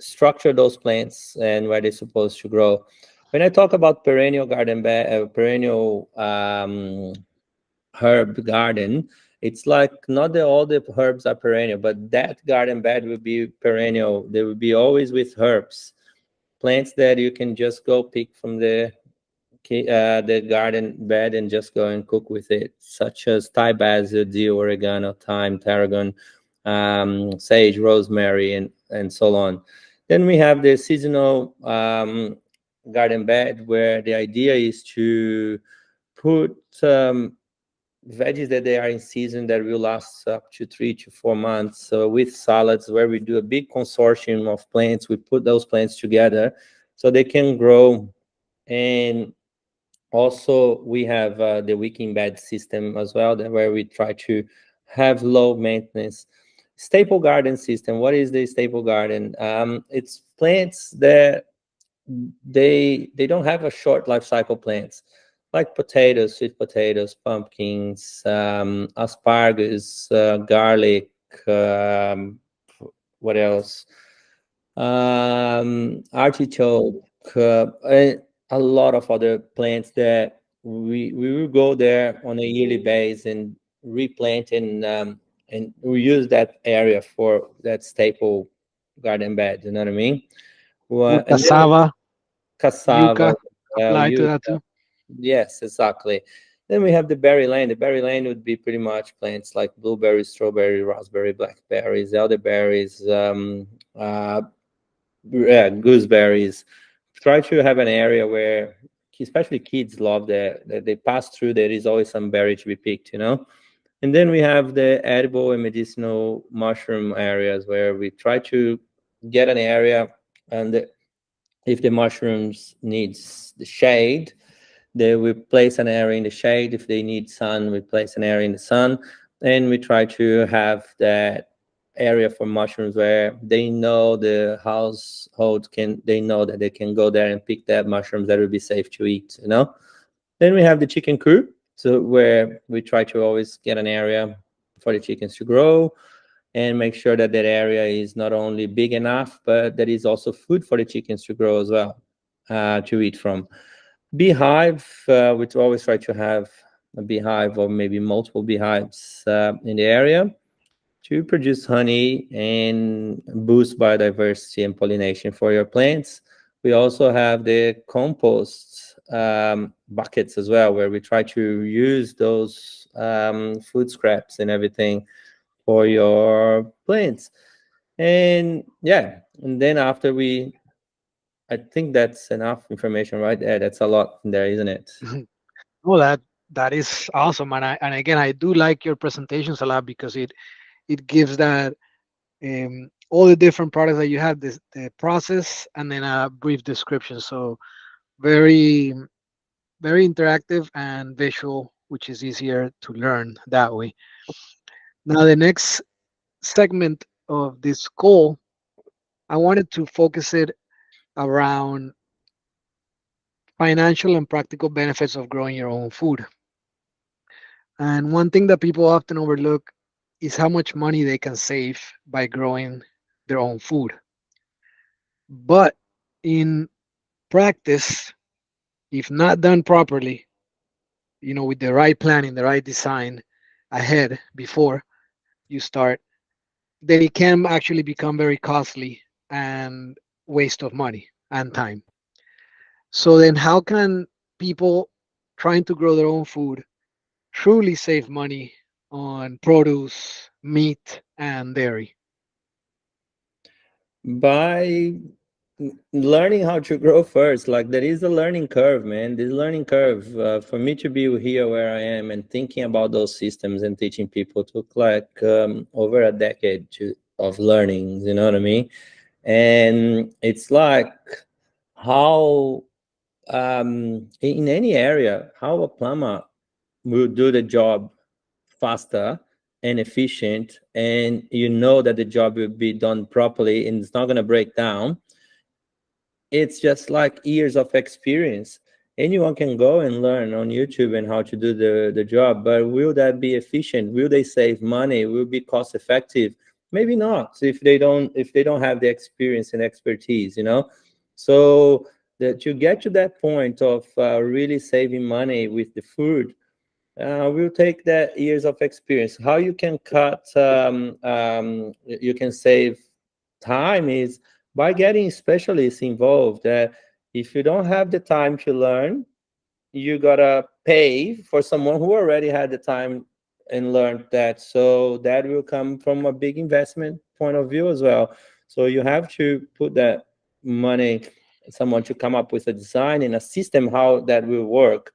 structure those plants and where they're supposed to grow. When I talk about perennial perennial herb garden, it's like not that all the herbs are perennial, but that garden bed will be perennial. They will be always with herbs, plants that you can just go pick from the garden bed and just go and cook with it, such as Thai basil, dill, oregano, thyme, tarragon, sage, rosemary, and so on. Then we have the seasonal garden bed, where the idea is to put veggies that they are in season that will last up to 3 to 4 months. So with salads, where we do a big consortium of plants, we put those plants together so they can grow. And also we have the wicking bed system as well, that where we try to have low maintenance. Staple garden system. What is the staple garden? It's plants that they don't have a short life cycle plants, like potatoes, sweet potatoes, pumpkins, asparagus, garlic, what else, artichoke, and a lot of other plants that we will go there on a yearly basis and replant, and we use that area for that staple garden bed. You know what I mean? Would Well, and then cassava, cassava, yuca apply to you, that too? yes, exactly. Then we have the berry lane. The berry lane would be pretty much plants like blueberries, strawberry, raspberry, blackberries, elderberries, yeah, gooseberries. Try to have an area where especially kids love that they pass through. There is always some berry to be picked, you know. And then we have the edible and medicinal mushroom areas, where we try to get an area, and if the mushrooms needs the shade, they will place an area in the shade. If they need sun, we place an area in the sun. And we try to have that area for mushrooms where they know the household can, they know that they can go there and pick that mushrooms that will be safe to eat, you know. Then we have the chicken coop, so where we try to always get an area for the chickens to grow, and make sure that that area is not only big enough, but there is also food for the chickens to grow as well, to eat from. Beehive, we always try to have a beehive or maybe multiple beehives in the area to produce honey and boost biodiversity and pollination for your plants. We also have the compost buckets as well, where we try to use those food scraps and everything for your plants. And yeah, and then after I think that's enough information right there. That's a lot in there, isn't it? Well, that is awesome, and again, I do like your presentations a lot because it gives that all the different products that you have, this, the process, and then a brief description. So very, very interactive and visual, which is easier to learn that way. Now, the next segment of this call, I wanted to focus it around financial and practical benefits of growing your own food. And one thing that people often overlook is how much money they can save by growing their own food. But in practice, if not done properly, with the right planning, the right design ahead before you start, then it can actually become very costly and waste of money and time. So then how can people trying to grow their own food truly save money on produce, meat, and dairy? By learning how to grow first. Like, there is a learning curve, man. This learning curve, for me to be here where I am and thinking about those systems and teaching people, took like over a decade of learning, you know what I mean? And it's like how in any area, how a plumber will do the job faster and efficient, and you know that the job will be done properly and it's not going to break down. It's just like years of experience. Anyone can go and learn on YouTube and how to do the job, but will that be efficient? Will they save money? Will be cost effective? Maybe not, if they don't have the experience and expertise, you know. So that to get to that point of really saving money with the food, we'll take that years of experience. How you can you can save time is by getting specialists involved. If you don't have the time to learn, you gotta pay for someone who already had the time and learned that. So that will come from a big investment point of view as well. So you have to put that money, someone to come up with a design and a system how that will work.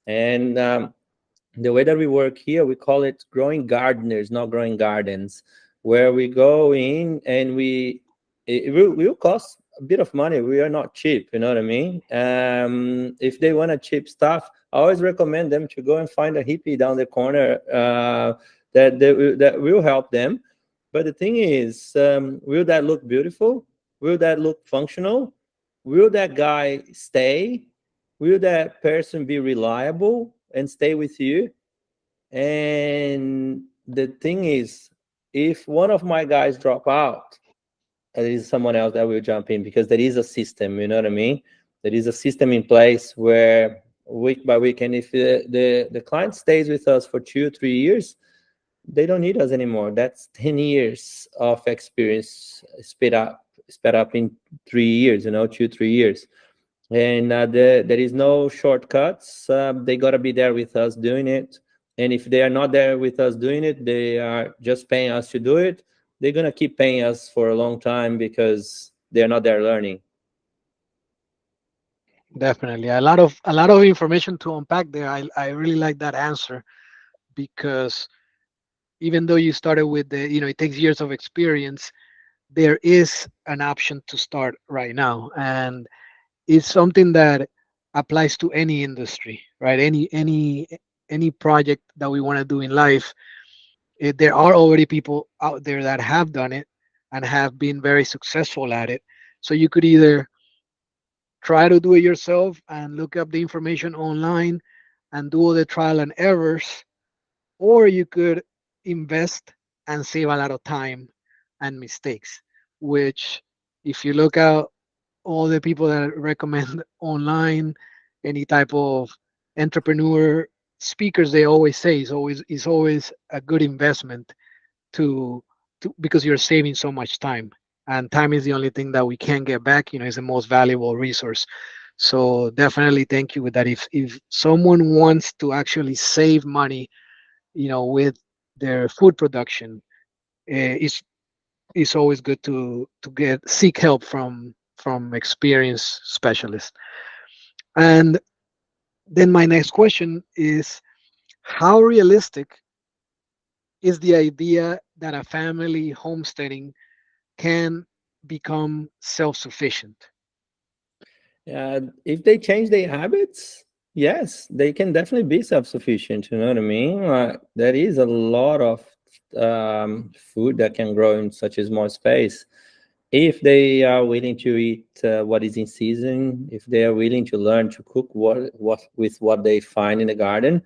And the way that we work here, we call it growing gardeners, not growing gardens, where we go in and it will cost a bit of money. We are not cheap, you know what I mean? If they want a cheap stuff, I always recommend them to go and find a hippie down the corner that will help them. But the thing is, will that look beautiful? Will that look functional? Will that guy stay? Will that person be reliable and stay with you? And the thing is, if one of my guys drop out, there is someone else that will jump in, because there is a system, you know what I mean? There is a system in place where week by week, and if the client stays with us for 2 3 years, they don't need us anymore. That's 10 years of experience sped up in 3 years, 2 3 years. And there is no shortcuts. They got to be there with us doing it. And if they are not there with us doing it, they are just paying us to do it. They're going to keep paying us for a long time because they're not there learning. Definitely, a lot of information to unpack there. I really like that answer because even though you started with it takes years of experience, there is an option to start right now, and it's something that applies to any industry, right? Any project that we want to do in life. There are already people out there that have done it and have been very successful at it. So you could either try to do it yourself and look up the information online and do all the trial and errors, or you could invest and save a lot of time and mistakes. Which, if you look at all the people that recommend online, any type of entrepreneur speakers, they always say it's always a good investment to because you're saving so much time, and time is the only thing that we can get back. Is the most valuable resource. So definitely thank you with that. If someone wants to actually save money, with their food production, it's always good to get seek help from experienced specialists. And then my next question is, how realistic is the idea that a family homesteading can become self-sufficient? If they change their habits, yes, they can definitely be self-sufficient. You know what I mean? There is a lot of food that can grow in such a small space. If they are willing to eat what is in season, if they are willing to learn to cook what with what they find in the garden,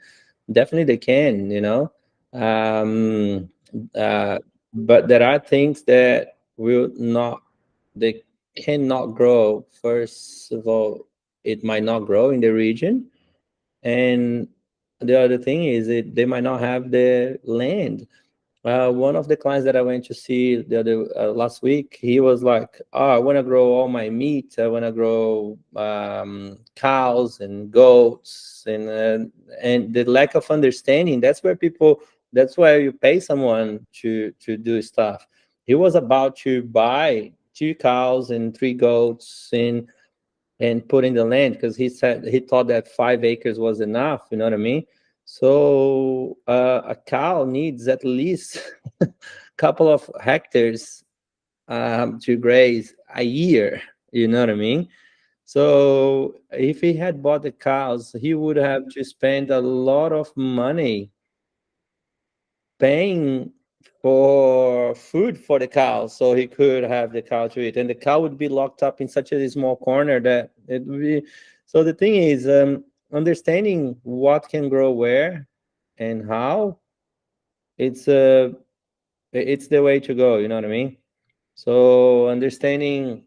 definitely they can. Um, uh, but there are things that will not, they cannot grow. First of all, it might not grow in the region, and the other thing is they might not have the land. One of the clients that I went to see the other last week, he was like, "Oh, I want to grow all my meat. I want to grow cows and goats, and the lack of understanding. That's where people. That's why you pay someone to do stuff. He was about to buy 2 cows and 3 goats and put in the land because he said he thought that 5 acres was enough. You know what I mean? So a cow needs at least a couple of hectares to graze a year. You know what I mean? So if he had bought the cows, he would have to spend a lot of money paying for food for the cow so he could have the cow to eat, and the cow would be locked up in such a small corner that it would be. So the thing is, understanding what can grow where and how, it's it's the way to go. You know what I mean? So understanding,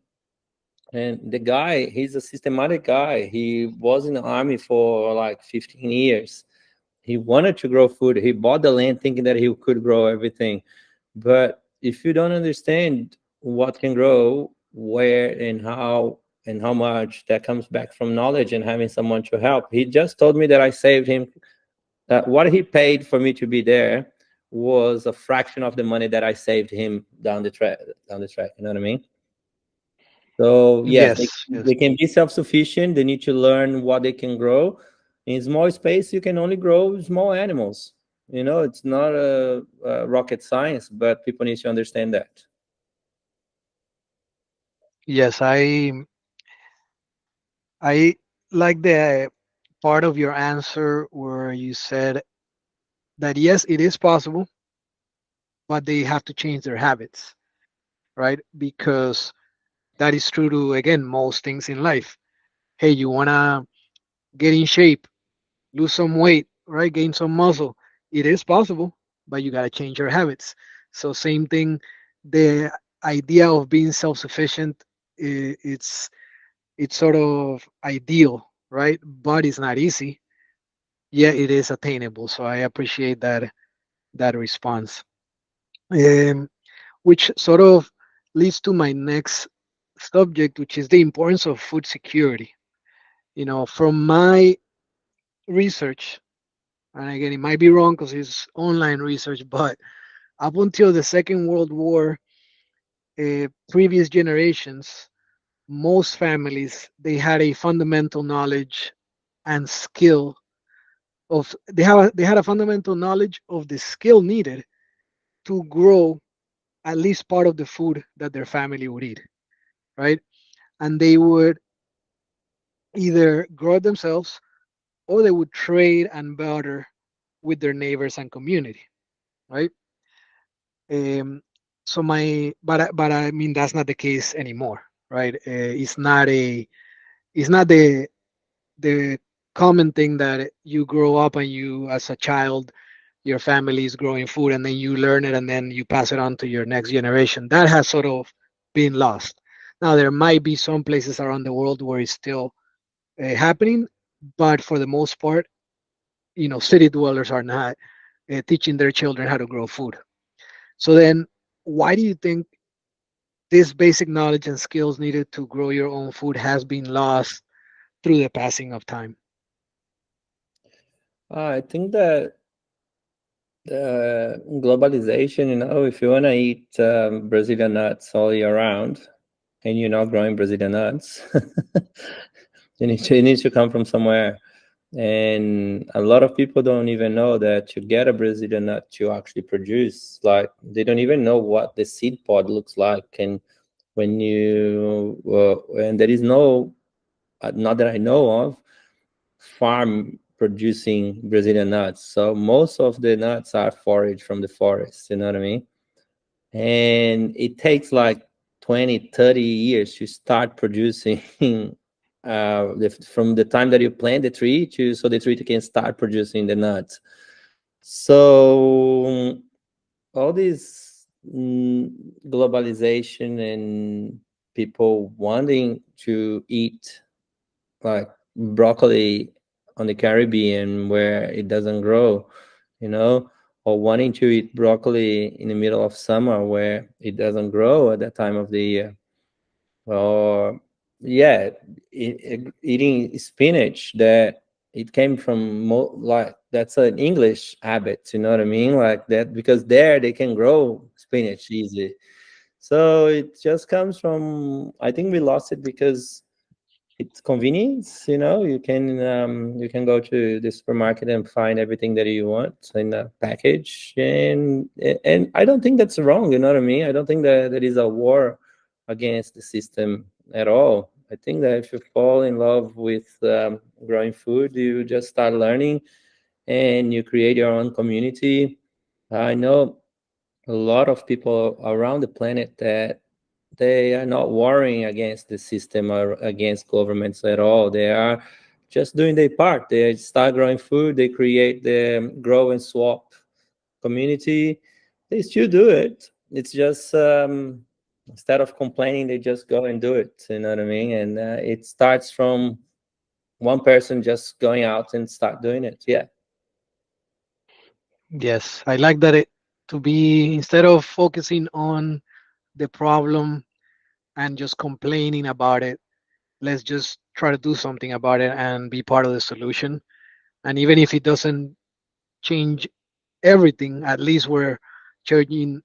and the guy, he's a systematic guy. He was in the army for like 15 years. He wanted to grow food. He bought the land thinking that he could grow everything. But if you don't understand what can grow, where and how much, that comes back from knowledge and having someone to help. He just told me that I saved him. What he paid for me to be there was a fraction of the money that I saved him down the track. Down the track, you know what I mean? So yes, Yes, yes. they can be self-sufficient. They need to learn what they can grow. In small space, you can only grow small animals. It's not a rocket science, but people need to understand that. Yes, I like the part of your answer where you said that yes, it is possible, but they have to change their habits, right? Because that is true to, again, most things in life. Hey, you want to get in shape, lose some weight, right? Gain some muscle. It is possible, but you got to change your habits. So, same thing, the idea of being self sufficient, it's sort of ideal, right? But it's not easy. Yeah, it is attainable. So I appreciate that response. Um, which sort of leads to my next subject, which is the importance of food security. From my research, and again, it might be wrong because it's online research, but up until the Second World War, previous generations, most families, they had a fundamental knowledge and skill of they had a fundamental knowledge of the skill needed to grow at least part of the food that their family would eat, right? And they would either grow it themselves or they would trade and barter with their neighbors and community, right? Um, so but I mean that's not the case anymore, right? It's not the common thing that you grow up and you as a child your family is growing food and then you learn it and then you pass it on to your next generation. That has sort of been lost. Now there might be some places around the world where it's still happening, but for the most part, city dwellers are not teaching their children how to grow food. So then, why do you think this basic knowledge and skills needed to grow your own food has been lost through the passing of time? I think that globalization, if you want to eat Brazilian nuts all year round and you're not growing Brazilian nuts, you need to come from somewhere. And a lot of people don't even know that to get a Brazilian nut to actually produce, like they don't even know what the seed pod looks like. And when you and there is no, not that I know of, farm producing Brazilian nuts. So most of the nuts are foraged from the forest, you know what I mean? And it takes like 20, 30 years to start producing from the time that you plant the tree to so the tree can start producing the nuts. So all this globalization and people wanting to eat like broccoli on the Caribbean where it doesn't grow, you know, or wanting to eat broccoli in the middle of summer where it doesn't grow at that time of the year. Or yeah, eating spinach that it came from like that's an English habit, you know what I mean? Like that because there they can grow spinach easily. So it just comes from, I think we lost it because it's convenience, you know. You can go to the supermarket and find everything that you want in a package, and I don't think that's wrong, you know what I mean. I don't think that there is a war against the system at all. I think that if you fall in love with growing food, you just start learning and you create your own community. I know a lot of people around the planet that they are not warring against the system or against governments at all. They are just doing their part. They start growing food. They create the grow and swap community. They still do it. It's just instead of complaining, they just go and do it. You know what I mean? And it starts from one person just going out and start doing it. Yeah. Yes, I like that it to be instead of focusing on the problem and just complaining about it, let's just try to do something about it and be part of the solution. And even if it doesn't change everything, at least we're changing,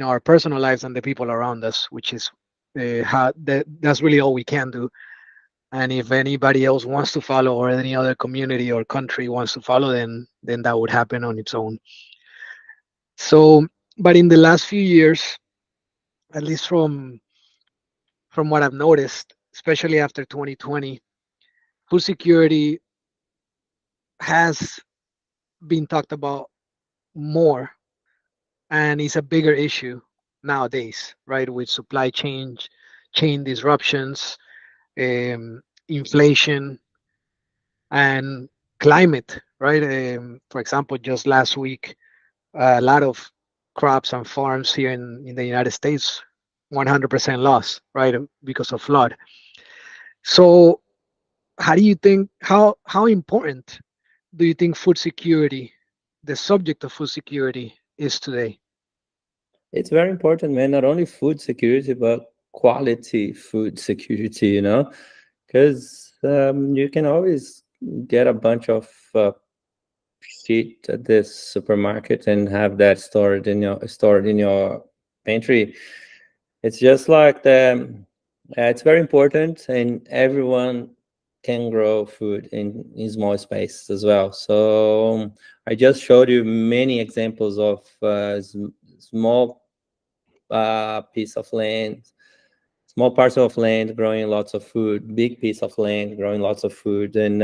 our personal lives and the people around us, which is that's really all we can do. And if anybody else wants to follow, or any other community or country wants to follow, then that would happen on its own. So, but in the last few years, at least from what I've noticed, especially after 2020, food security has been talked about more, and it's a bigger issue nowadays, right? With supply chain disruptions, inflation, and climate, right? For example, just last week, a lot of crops and farms here in the United States 100% lost, right, because of flood. So, how do you think how important do you think food security, the subject of food security, is today? It's very important, man. Not only food security, but quality food security, you know, because you can always get a bunch of shit at this supermarket and have that stored in your pantry. It's just like it's very important, and everyone can grow food in small spaces as well. So I just showed you many examples of small piece of land, small parcel of land growing lots of food, big piece of land growing lots of food, and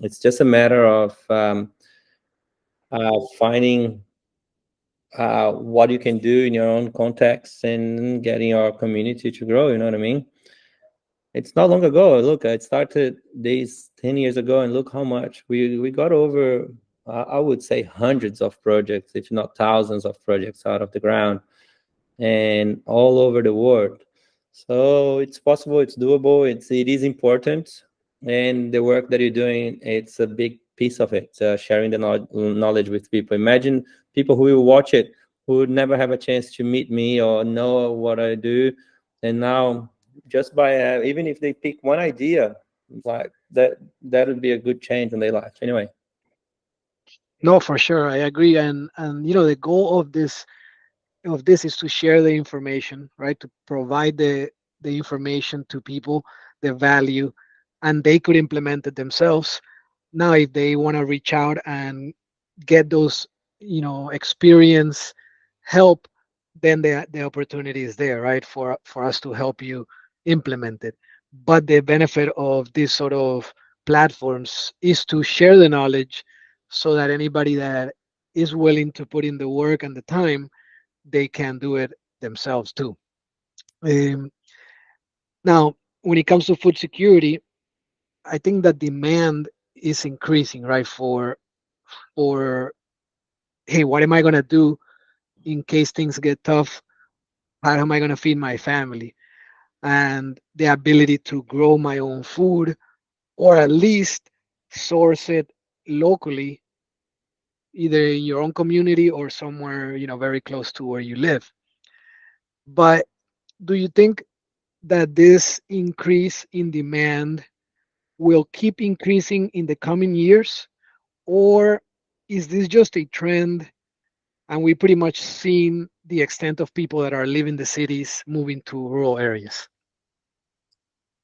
it's just a matter of finding what you can do in your own context and getting your community to grow. You know what I mean? It's not long ago. Look, it started these 10 years ago, and look how much we got over. I would say hundreds of projects, if not thousands of projects, out of the ground and all over the world. So it's possible, it's doable, it is important, and the work that you're doing, it's a big piece of it. Sharing the knowledge with people. Imagine people who will watch it who would never have a chance to meet me or know what I do, and now just by even if they pick one idea, like that would be a good change in their life. Anyway. No, for sure, I agree. And the goal of this is to share the information, right? To provide the information to people, the value, and they could implement it themselves. Now, if they want to reach out and get those, experience, help, then the opportunity is there, right, for us to help you implement it. But the benefit of this sort of platforms is to share the knowledge so that anybody that is willing to put in the work and the time, they can do it themselves too. Um, Now, when it comes to food security, I think that demand is increasing, right? For hey, what am I gonna do in case things get tough? How am I gonna feed my family? And the ability to grow my own food, or at least source it locally, either in your own community or somewhere, very close to where you live. But do you think that this increase in demand will keep increasing in the coming years? Or is this just a trend and we pretty much seen the extent of people that are leaving the cities moving to rural areas?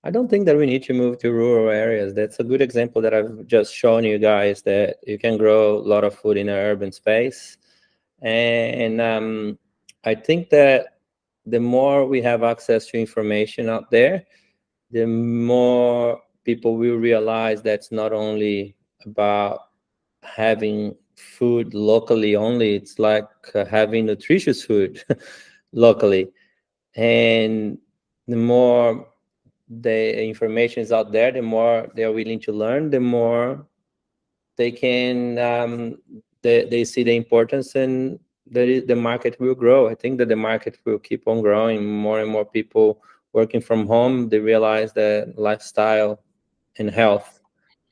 I don't think that we need to move to rural areas. That's a good example that I've just shown you guys, that you can grow a lot of food in an urban space. And I think that the more we have access to information out there, the more people will realize that's not only about having food locally only, it's like having nutritious food locally. And the more the information is out there, the more they're willing to learn, the more they can they see the importance, and the market will grow. I think that the market will keep on growing. More and more people working from home, they realize that lifestyle and health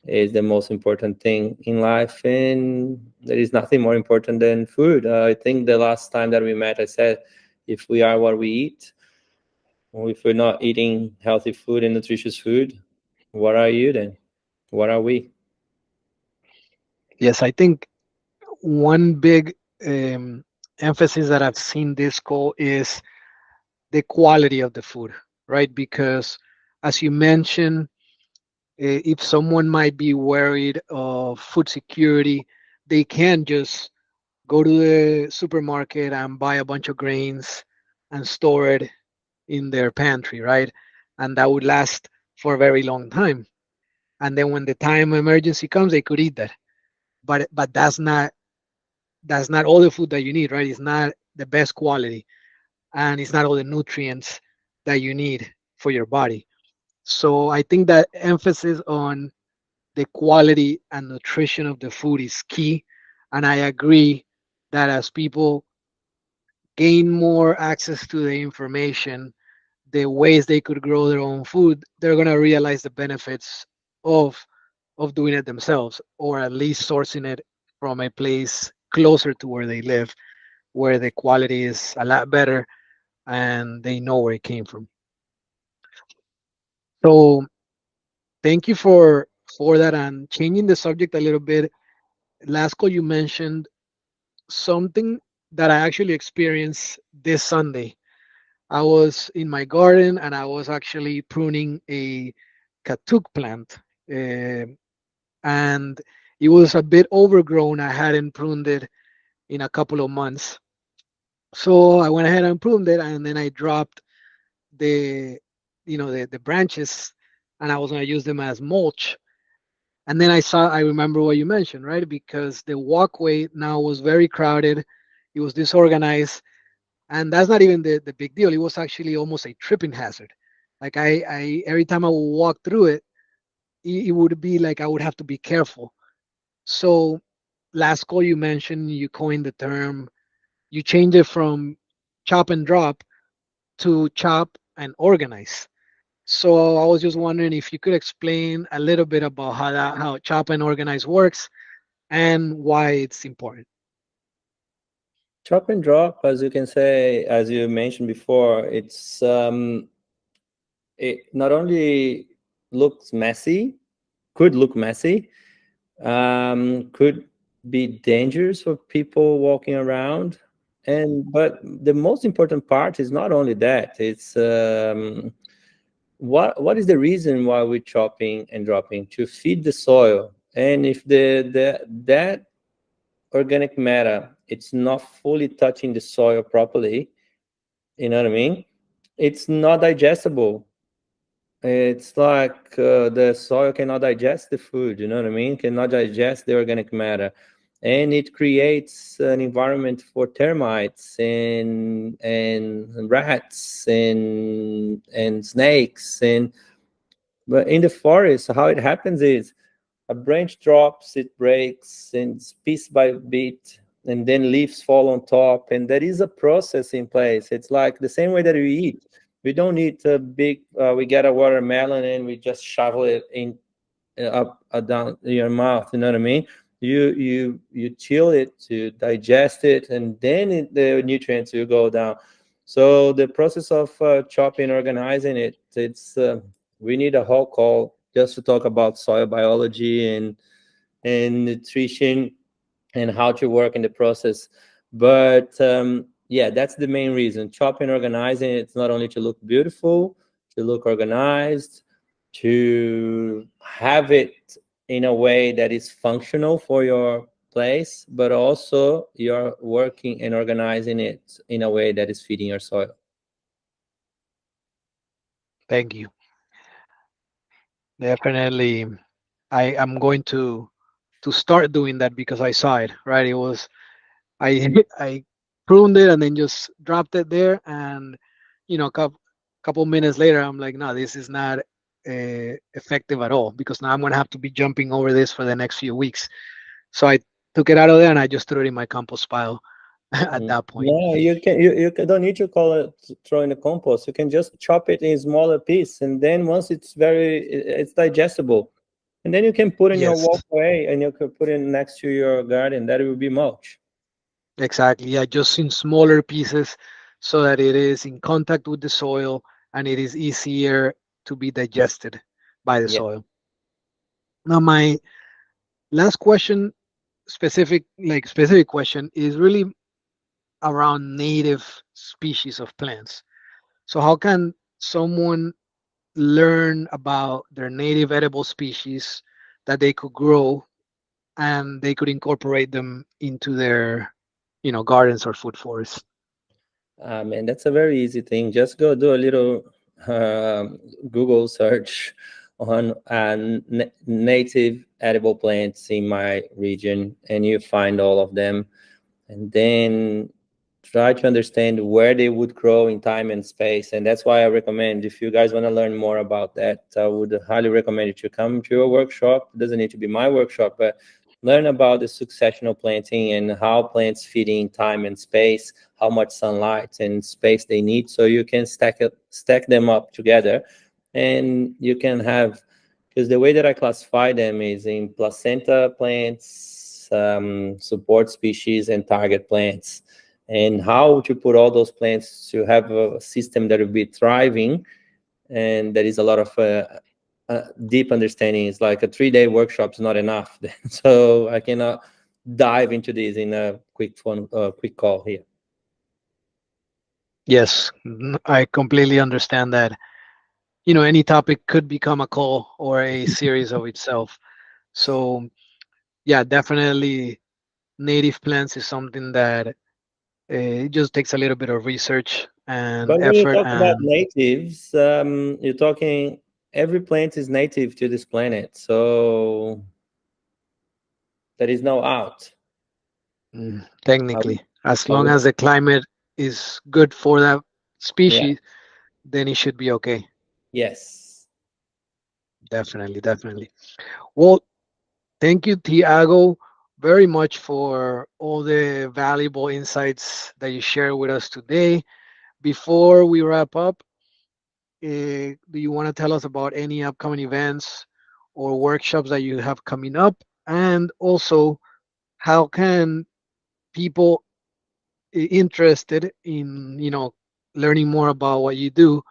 is the most important thing in life, and there is nothing more important than food. I think the last time that we met, I said, if we are what we eat, or if we're not eating healthy food and nutritious food, what are you then? What are we? Yes, I think one big um, emphasis that I've seen this call is the quality of the food, right? Because as you mentioned, if someone might be worried of food security, they can just go to the supermarket and buy a bunch of grains and store it in their pantry, right? And that would last for a very long time. And then when the time emergency comes, they could eat that. But that's not all the food that you need, right? It's not the best quality, and it's not all the nutrients that you need for your body. So I think that emphasis on the quality and nutrition of the food is key. And I agree that as people gain more access to the information, the ways they could grow their own food, they're gonna realize the benefits of of doing it themselves, or at least sourcing it from a place closer to where they live, where the quality is a lot better and they know where it came from. So thank you for that. And changing the subject a little bit, last call you mentioned something that I actually experienced this Sunday. I was in my garden and I was actually pruning a katuk plant. And it was a bit overgrown. I hadn't pruned it in a couple of months. So I went ahead and pruned it, and then I dropped the the branches, and I was going to use them as mulch. And then I remember what you mentioned, right? Because the walkway now was very crowded, it was disorganized, and that's not even the big deal. It was actually almost a tripping hazard. Like I every time I would walk through it, it would be like I would have to be careful. So last call you mentioned, you coined the term, you changed it from chop and drop to chop and organize. So I was just wondering if you could explain a little bit about how chop and organize works and why it's important. Chop and drop, as you can say, as you mentioned before, it not only looks messy, could look messy, could be dangerous for people walking around. And but the most important part is not only that, it's what is the reason why we're chopping and dropping? To feed the soil. And if that organic matter it's not fully touching the soil properly, you know what I mean? It's not digestible. It's like the soil cannot digest the food, you know what I mean? Cannot digest the organic matter. And it creates an environment for termites and rats and snakes. And but in the forest, how it happens is a branch drops, it breaks, and it's piece by bit, and then leaves fall on top. And there is a process in place. It's like the same way that we eat. We don't eat a big. We get a watermelon and we just shovel it in up down your mouth. You know what I mean? You chill it to digest it, and then the nutrients will go down. So the process of chopping, organizing it, it's we need a whole call just to talk about soil biology and nutrition and how to work in the process. But yeah, that's the main reason. Chopping, organizing, it's not only to look beautiful, to look organized, to have it in a way that is functional for your place, but also you're working and organizing it in a way that is feeding your soil. Thank you. Definitely, I am going to start doing that because I saw it. Right, it was I pruned it and then just dropped it there, and couple minutes later, I'm like, no, this is not effective at all because now I'm gonna have to be jumping over this for the next few weeks. So I took it out of there and I just threw it in my compost pile at that point. No, don't need to call it throw in the compost. You can just chop it in smaller piece, and then once it's digestible, and then you can put in your Yes, walkway, and you can put it next to your garden. That will be mulch. exactly. Yeah, just in smaller pieces so that it is in contact with the soil and it is easier to be digested by the Yeah. soil. Now, my last question, specific question, is really around native species of plants. So, how can someone learn about their native edible species that they could grow and they could incorporate them into their, gardens or food forests? And that's a very easy thing. Just go do a little Google search on native edible plants in my region, and you find all of them. And then try to understand where they would grow in time and space. And that's why I recommend, if you guys want to learn more about that, I would highly recommend you to come to a workshop. It doesn't need to be my workshop, but learn about the successional planting and how plants fit in time and space, how much sunlight and space they need, so you can stack them up together. And you can have, because the way that I classify them is in placenta plants, support species, and target plants, and how to put all those plants to have a system that will be thriving. And there is a lot of deep understanding. It's like a 3-day workshop is not enough. So I cannot dive into this in a quick call here. Yes, I completely understand that. Any topic could become a call or a series of itself. So, yeah, definitely native plants is something that it just takes a little bit of research and But when you effort. talk about And natives, you're talking every plant is native to this planet, so there is no out. I would, technically, as I long would, as the climate is good for that yeah, species, then it should be okay. yes. Definitely, definitely. Well, thank you, Tiago, very much for all the valuable insights that you shared with us today. Before we wrap up, do you want to tell us about any upcoming events or workshops that you have coming up? And also, how can people interested in, learning more about what you do,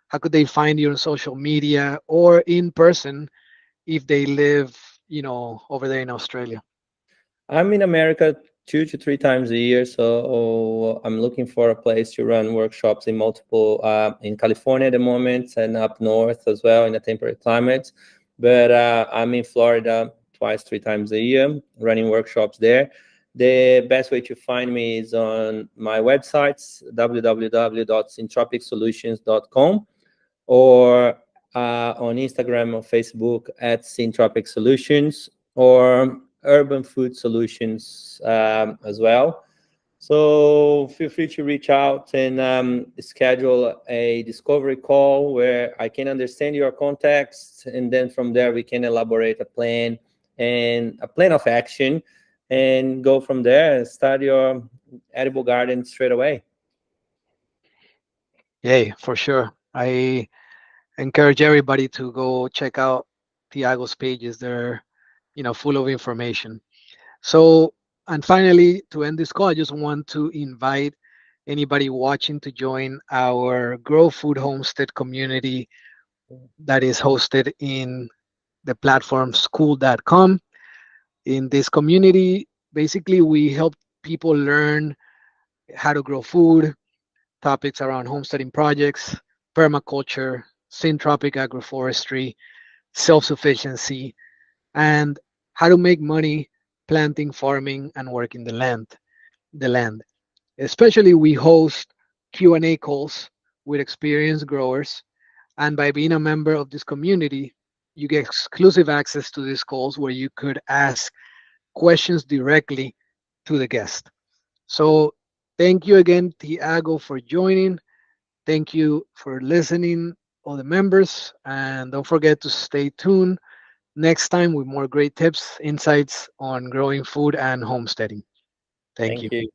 how could they find you on social media or in person if they live, over there in Australia? I'm in America 2 to 3 times a year, so I'm looking for a place to run workshops in multiple in California at the moment and up north as well in a temperate climate. But I'm in Florida twice, 3 times a year, running workshops there. The best way to find me is on my websites, www.syntropicsolutions.com, or on Instagram or Facebook at Syntropic Solutions, or Urban Food Solutions as well. So feel free to reach out and schedule a discovery call where I can understand your context, and then from there we can elaborate a plan and a plan of action, and go from there and start your edible garden straight away. Yay, for sure. I encourage everybody to go check out Tiago's pages. They're, full of information. So, and finally, to end this call, I just want to invite anybody watching to join our Grow Food Homestead community that is hosted in the platform school.com. In this community, basically, we help people learn how to grow food, topics around homesteading projects, permaculture, syntropic agroforestry, self-sufficiency, and how to make money planting, farming, and working the land. Especially, we host Q&A calls with experienced growers, and by being a member of this community, you get exclusive access to these calls where you could ask questions directly to the guest. So thank you again, Tiago, for joining. Thank you for listening, all the members, and don't forget to stay tuned next time with more great tips, insights on growing food and homesteading. Thank Thank you. you.